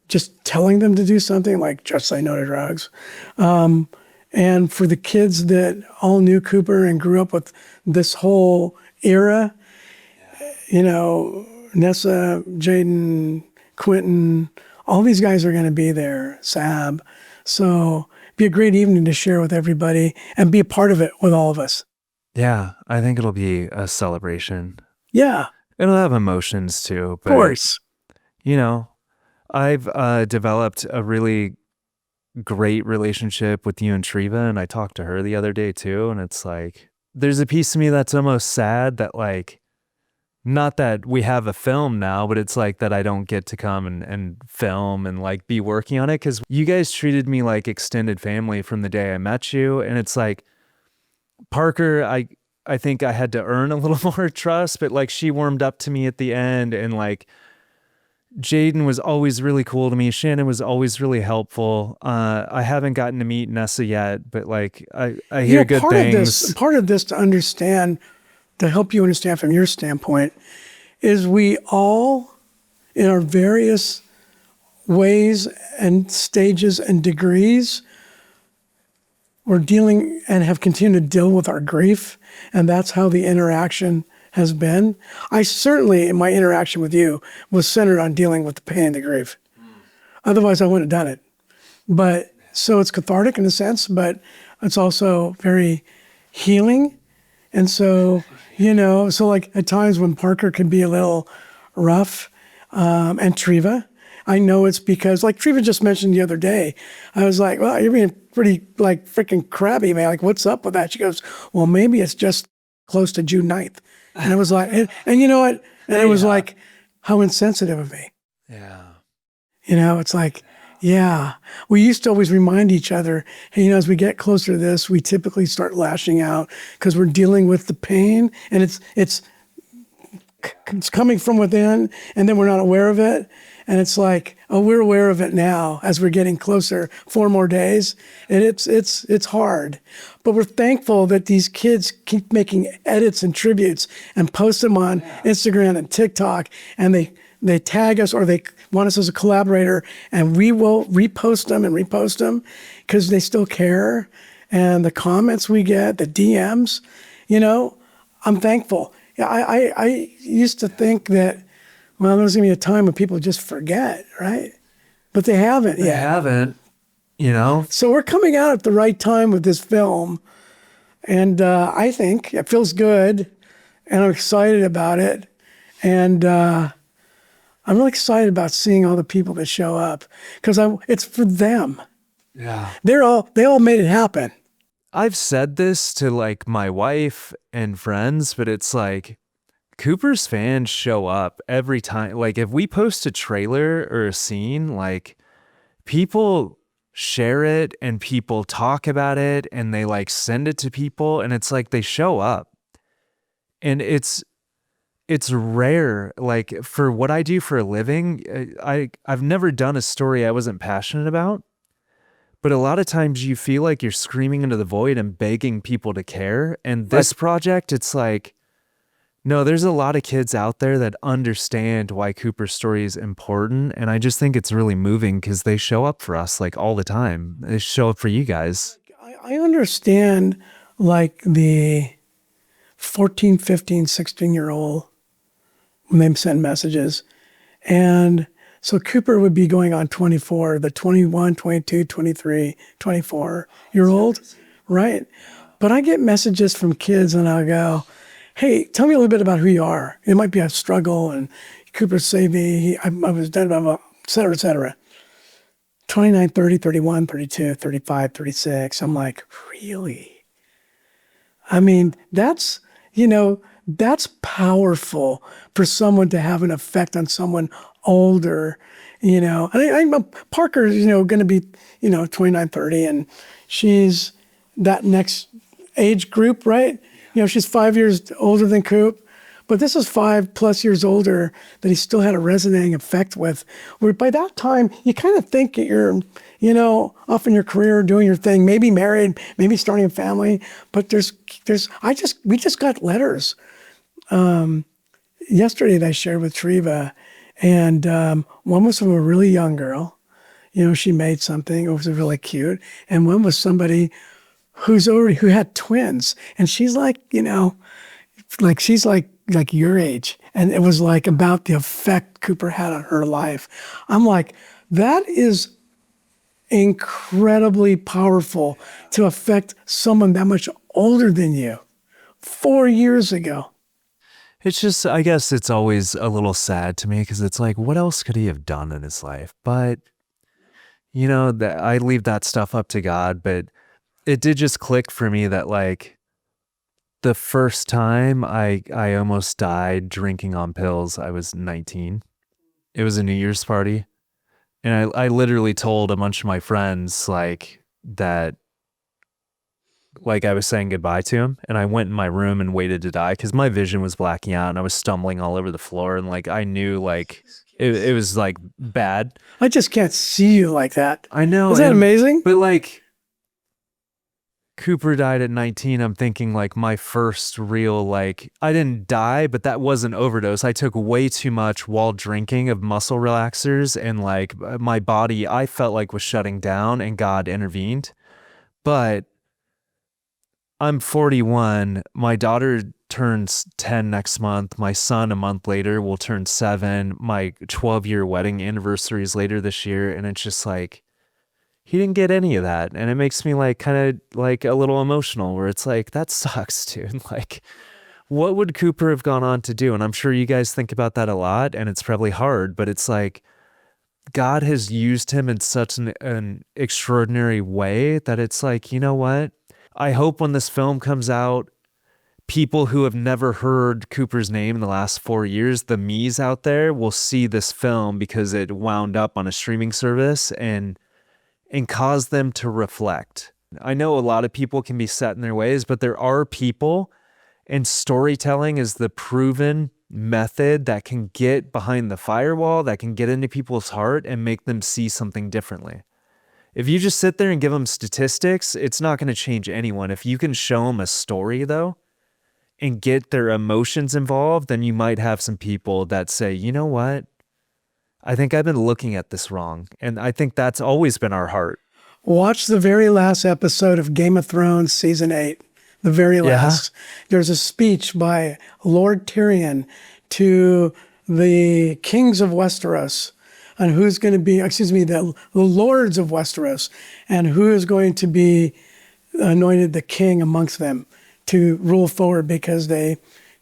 just telling them to do something like just say no to drugs. And for the kids that all knew Cooper and grew up with this whole era, Nessa, Jaden, Quentin, all these guys are going to be there, Sab. So be a great evening to share with everybody and be a part of it with all of us. Yeah, I think it'll be a celebration. Yeah. It'll have emotions too. But, of course. I've developed a really great relationship with you and Treva, and I talked to her the other day too, and it's like, there's a piece of me that's almost sad that not that we have a film now, but it's like that I don't get to come and film and be working on it, because you guys treated me like extended family from the day I met you. And it's like, Parker, I think I had to earn a little more trust, but she warmed up to me at the end, and Jaden was always really cool to me. Shannon was always really helpful. I haven't gotten to meet Nessa yet, but I hear good things. Part of this to help you understand from your standpoint, is we all, in our various ways and stages and degrees, we're dealing and have continued to deal with our grief. And that's how the interaction has been. I certainly, in my interaction with you, was centered on dealing with the pain and the grief. Otherwise, I wouldn't have done it. But so it's cathartic in a sense, but it's also very healing. And so, at times when Parker could be a little rough, and Triva. I know it's because, like Triva just mentioned the other day, I was like, well, you're being pretty like freaking crabby, man. Like, what's up with that? She goes, well, maybe it's just close to June 9th. And I was like, and you know what? And it was like, how insensitive of me. Yeah. You know, it's like, yeah, we used to always remind each other, hey, you know, as we get closer to this, we typically start lashing out because we're dealing with the pain, and it's coming from within, and then we're not aware of it. And it's like, oh, we're aware of it now as we're getting closer, 4 more days. And it's hard. But we're thankful that these kids keep making edits and tributes and post them on Instagram and TikTok. And they tag us, or they want us as a collaborator, and we will repost them because they still care. And the comments we get, the DMs, you know, I'm thankful. Yeah, I used to think that, well, there's going to be a time when people just forget, right? But they haven't yet. They haven't, you know? So we're coming out at the right time with this film. And I think it feels good. And I'm excited about it. And I'm really excited about seeing all the people that show up. Because it's for them. Yeah. They all made it happen. I've said this to like my wife and friends, but it's like, Cooper's fans show up every time. Like if we post a trailer or a scene, like people share it and people talk about it and they like send it to people, and it's like they show up. And it's rare. Like for what I do for a living, I've never done a story I wasn't passionate about. But a lot of times you feel like you're screaming into the void and begging people to care. And this project, it's like, no, there's a lot of kids out there that understand why Cooper's story is important. And I just think it's really moving because they show up for us like all the time. They show up for you guys. I understand like the 14, 15, 16-year-old when they send messages. And so Cooper would be going on 24, the 21, 22, 23, 24-year-old, right? But I get messages from kids and I'll go, hey, tell me a little bit about who you are. It might be a struggle, and Cooper saved me. I was dead, et cetera, et cetera. 29, 30, 31, 32, 35, 36. I'm like, really? I mean, that's powerful for someone to have an effect on someone older, you know. And Parker's, going to be, 29, 30, and she's that next age group, right? She's 5 years older than Coop, but this is 5+ years older that he still had a resonating effect with. Where by that time, you kind of think that you're, off in your career, doing your thing, maybe married, maybe starting a family. But we just got letters yesterday that I shared with Triva, and one was from a really young girl. She made something. It was really cute, and one was somebody who had twins, and she's like, she's like your age. And it was like about the effect Cooper had on her life. I'm like, that is incredibly powerful to affect someone that much older than you 4 years ago. It's just, I guess it's always a little sad to me because it's like, what else could he have done in his life? But, that I leave that stuff up to God, but it did just click for me that like the first time I almost died drinking on pills, I was 19. It was a New Year's party. And I literally told a bunch of my friends like that, like I was saying goodbye to him. And I went in my room and waited to die because my vision was blacking out and I was stumbling all over the floor. And like, I knew like it was like bad. I just can't see you like that. I know. Isn't that amazing? But like, Cooper died at 19. I'm thinking like my first real, like, I didn't die, but that was an overdose. I took way too much while drinking of muscle relaxers, and like my body, I felt like was shutting down, and God intervened. But I'm 41. My daughter turns 10 next month. My son a month later will turn 7. My 12-year wedding anniversary is later this year. And it's just like, he didn't get any of that. And it makes me like kind of like a little emotional where it's like, that sucks, dude. Like, What would Cooper have gone on to do? And I'm sure you guys think about that a lot, and it's probably hard, but it's like God has used him in such an extraordinary way that it's like, you know what? I hope when this film comes out, people who have never heard Cooper's name in the last 4 years, the me's out there, will see this film because it wound up on a streaming service and cause them to reflect. I know a lot of people can be set in their ways, but there are people, and storytelling is the proven method that can get behind the firewall, that can get into people's heart and make them see something differently. If you just sit there and give them statistics, it's not going to change anyone. If you can show them a story, though, and get their emotions involved, then you might have some people that say, you know what? I think I've been looking at this wrong. And I think that's always been our heart. Watch the very last episode of Game of Thrones season 8. The very last. There's a speech by Lord Tyrion to the kings of Westeros and who's going to be, the lords of Westeros, and who is going to be anointed the king amongst them to rule forward because they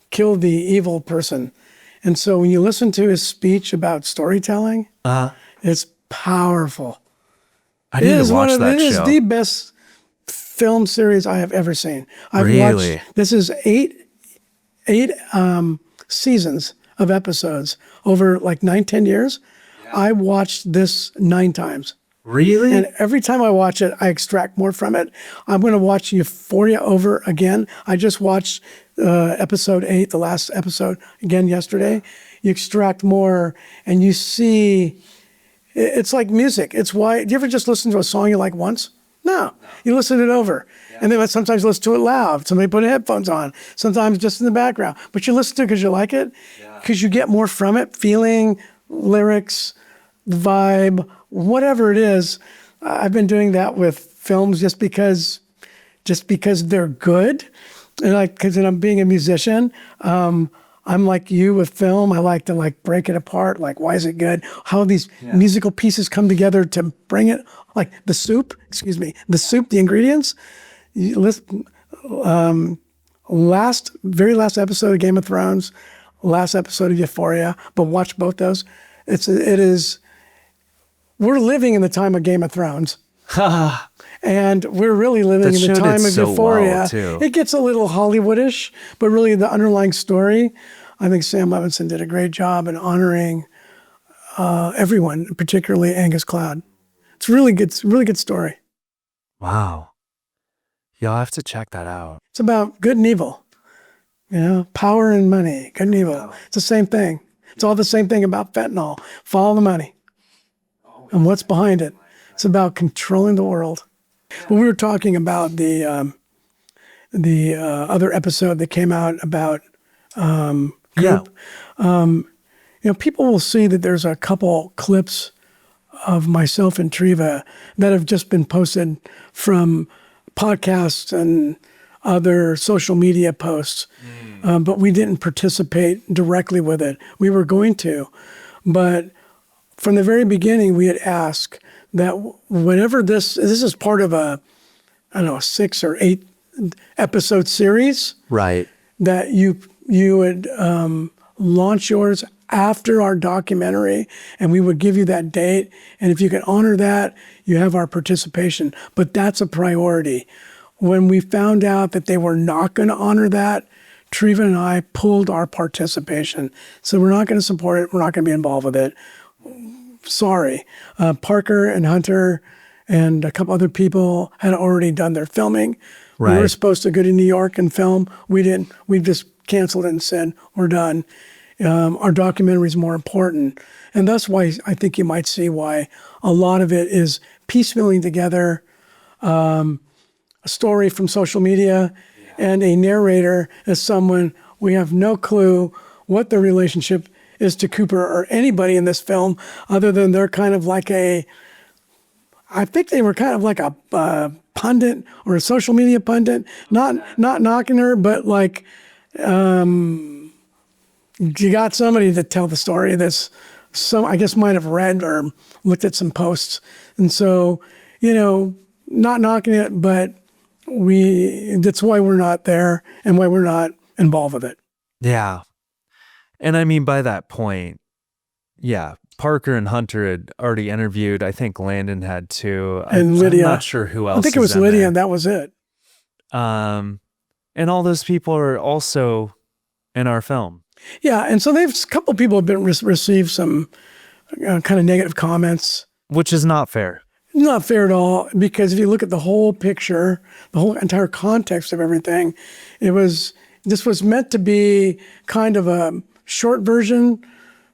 killed the evil person. And so when you listen to his speech about storytelling, it's powerful. I need to watch that show. It is the best film series I have ever seen. Really? Watched, this is eight seasons of episodes over like 9-10 years. Yeah. I watched this 9 times. Really? And every time I watch it, I extract more from it. I'm going to watch Euphoria over again. I just watched episode 8, the last episode, again yesterday. You extract more and you see, it's like music. It's why, do you ever just listen to a song you like once? No, you listen it over. Yeah. And then sometimes listen to it loud. Somebody put headphones on, sometimes just in the background. But you listen to it because you like it, because you get more from it, feeling, lyrics, the vibe, whatever it is. I've been doing that with films just because they're good. And because I'm being a musician, I'm like you with film. I like to break it apart. Like, why is it good? How these musical pieces come together to bring it, like the soup, the ingredients. You listen, very last episode of Game of Thrones, last episode of Euphoria, but watch both those. We're living in the time of Game of Thrones. And we're really living in the time of Euphoria. It gets a little Hollywoodish, but really the underlying story, I think Sam Levinson did a great job in honoring everyone, particularly Angus Cloud. It's really good story. Wow. You'll have to check that out. It's about good and evil, power and money, good and evil. It's the same thing. It's all the same thing about fentanyl. Follow the money and what's behind it. It's about controlling the world. When we were talking about the other episode that came out about Coop, people will see that there's a couple clips of myself and Triva that have just been posted from podcasts and other social media posts, but we didn't participate directly with it. We were going to, but from the very beginning, we had asked that whenever this is part of a 6 or 8 episode series, right? That you would launch yours after our documentary, and we would give you that date. And if you can honor that, you have our participation. But that's a priority. When we found out that they were not going to honor that, Triva and I pulled our participation. So we're not going to support it. We're not going to be involved with it. Sorry. Parker and Hunter and a couple other people had already done their filming. Right. We were supposed to go to New York and film. We didn't. We just canceled it and said, we're done. Our documentary is more important. And that's why I think you might see why a lot of it is piecemealing together a story from social media and a narrator as someone we have no clue what their relationship is to Cooper or anybody in this film, other than they're kind of like I think they were kind of like a pundit or a social media pundit, not knocking her, but like, you got somebody to tell the story that's I guess might have read or looked at some posts. And so, not knocking it, but that's why we're not there and why we're not involved with it. Yeah. And I mean, by that point, yeah, Parker and Hunter had already interviewed. I think Landon had too. And I'm not Lydia, sure who I else think it is was in Lydia, there. and that was it. And all those people are also in our film. Yeah, and so a couple people have been received some kind of negative comments. Which is not fair. Not fair at all, because if you look at the whole picture, the whole entire context of everything, this was meant to be kind of a short version,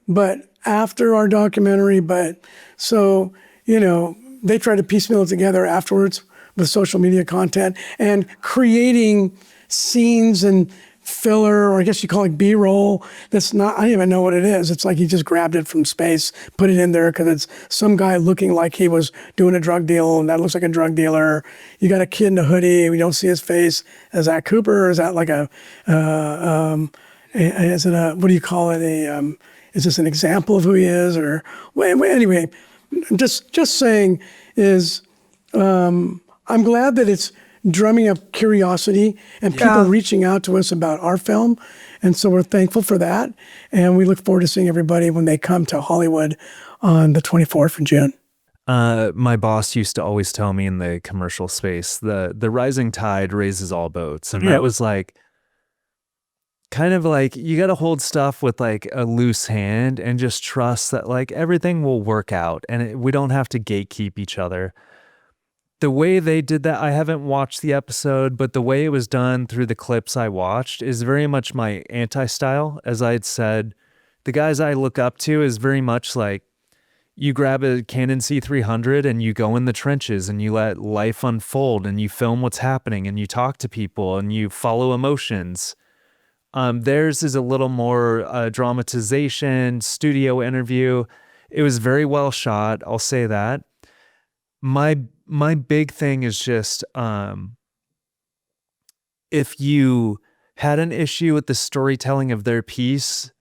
but after our documentary. But so, they tried to piecemeal it together afterwards with social media content and creating scenes and filler, or I guess you call it B-roll. That's not, I don't even know what it is. It's like he just grabbed it from space, put it in there because it's some guy looking like he was doing a drug deal, and that looks like a drug dealer. You got a kid in a hoodie, we don't see his face. Is that Cooper, or is that like is it a, what do you call it? Is this an example of who he is? Or, well, anyway, just saying is, I'm glad that it's drumming up curiosity and people reaching out to us about our film. And so we're thankful for that. And we look forward to seeing everybody when they come to Hollywood on the 24th of June. My boss used to always tell me in the commercial space, the rising tide raises all boats. And that was like, kind of like, you got to hold stuff with like a loose hand and just trust that like everything will work out and we don't have to gatekeep each other. The way they did that, I haven't watched the episode, but the way it was done through the clips I watched is very much my anti-style. As I had said, the guys I look up to is very much like, you grab a Canon C300 and you go in the trenches and you let life unfold and you film what's happening and you talk to people and you follow emotions. Theirs is a little more dramatization, studio interview. It was very well shot, I'll say that. My big thing is just if you had an issue with the storytelling of their piece,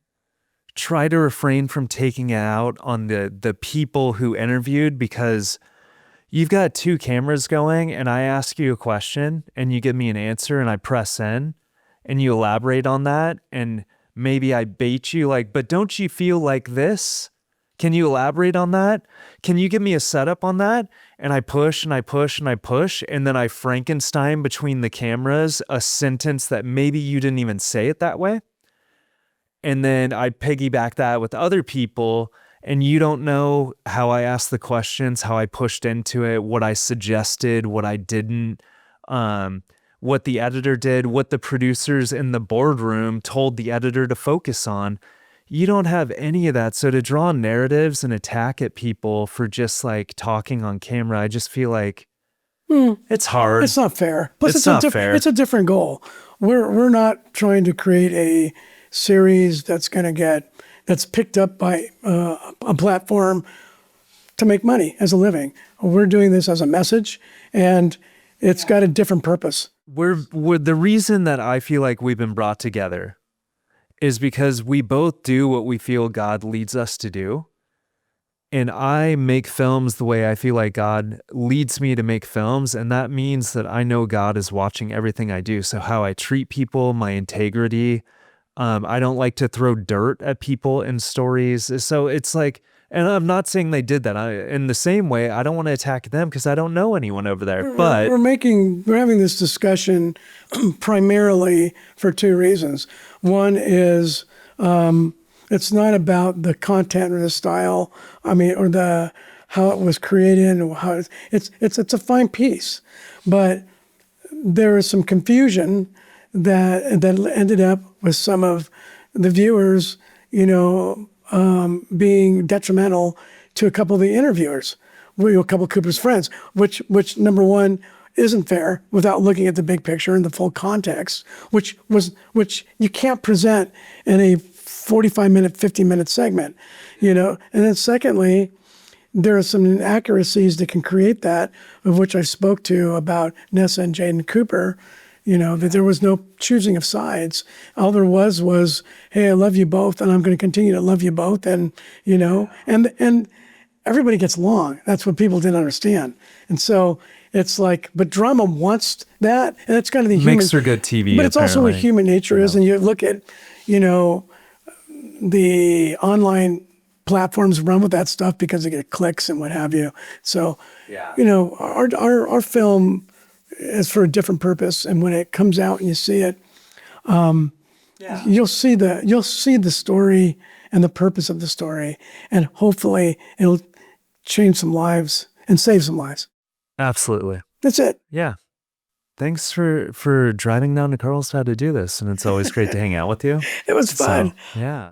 try to refrain from taking it out on the people who interviewed, because you've got two cameras going and I ask you a question and you give me an answer and I press send and you elaborate on that and maybe I bait you like, but don't you feel like this? Can you elaborate on that? Can you give me a setup on that? And I push and I push and I push, and then I Frankenstein between the cameras a sentence that maybe you didn't even say it that way. And then I piggyback that with other people, and you don't know how I asked the questions, how I pushed into it, what I suggested, what I didn't, what the editor did, what the producers in the boardroom told the editor to focus on. You don't have any of that. So to draw narratives and attack at people for just like talking on camera, I just feel like it's hard. It's not fair. Plus, it's not fair. It's a different goal. We're not trying to create a series that's picked up by a platform to make money as a living. We're doing this as a message, and it's got a different purpose. We're the reason that I feel like we've been brought together is because we both do what we feel God leads us to do. And I make films the way I feel like God leads me to make films. And that means that I know God is watching everything I do. So how I treat people, my integrity. I don't like to throw dirt at people in stories. So it's like, and I'm not saying they did that. In the same way, I don't want to attack them because I don't know anyone over there. But we're having this discussion primarily for two reasons. One is it's not about the content or the style. Or how it was created, or how it's a fine piece, but there is some confusion that ended up with some of the viewers, being detrimental to a couple of the interviewers, a couple of Cooper's friends, which number one isn't fair without looking at the big picture and the full context, which you can't present in a 45-minute, 50-minute segment, And then secondly, there are some inaccuracies that can create that, of which I spoke to about Nessa and Jaden Cooper, that there was no choosing of sides. All there was, hey, I love you both, and I'm going to continue to love you both, and and everybody gets along. That's what people didn't understand, and so it's like, but drama wants that, and it's kind of the human. makes for good TV, but it's also what human nature is, and you look at, the online platforms run with that stuff because they get clicks and what have you. So, our film is for a different purpose. And when it comes out and you see it, you'll see the story and the purpose of the story, and hopefully it'll change some lives and save some lives. Absolutely. That's it. Yeah. Thanks for driving down to Carlsbad to do this. And it's always great to hang out with you. It was fun. So, yeah.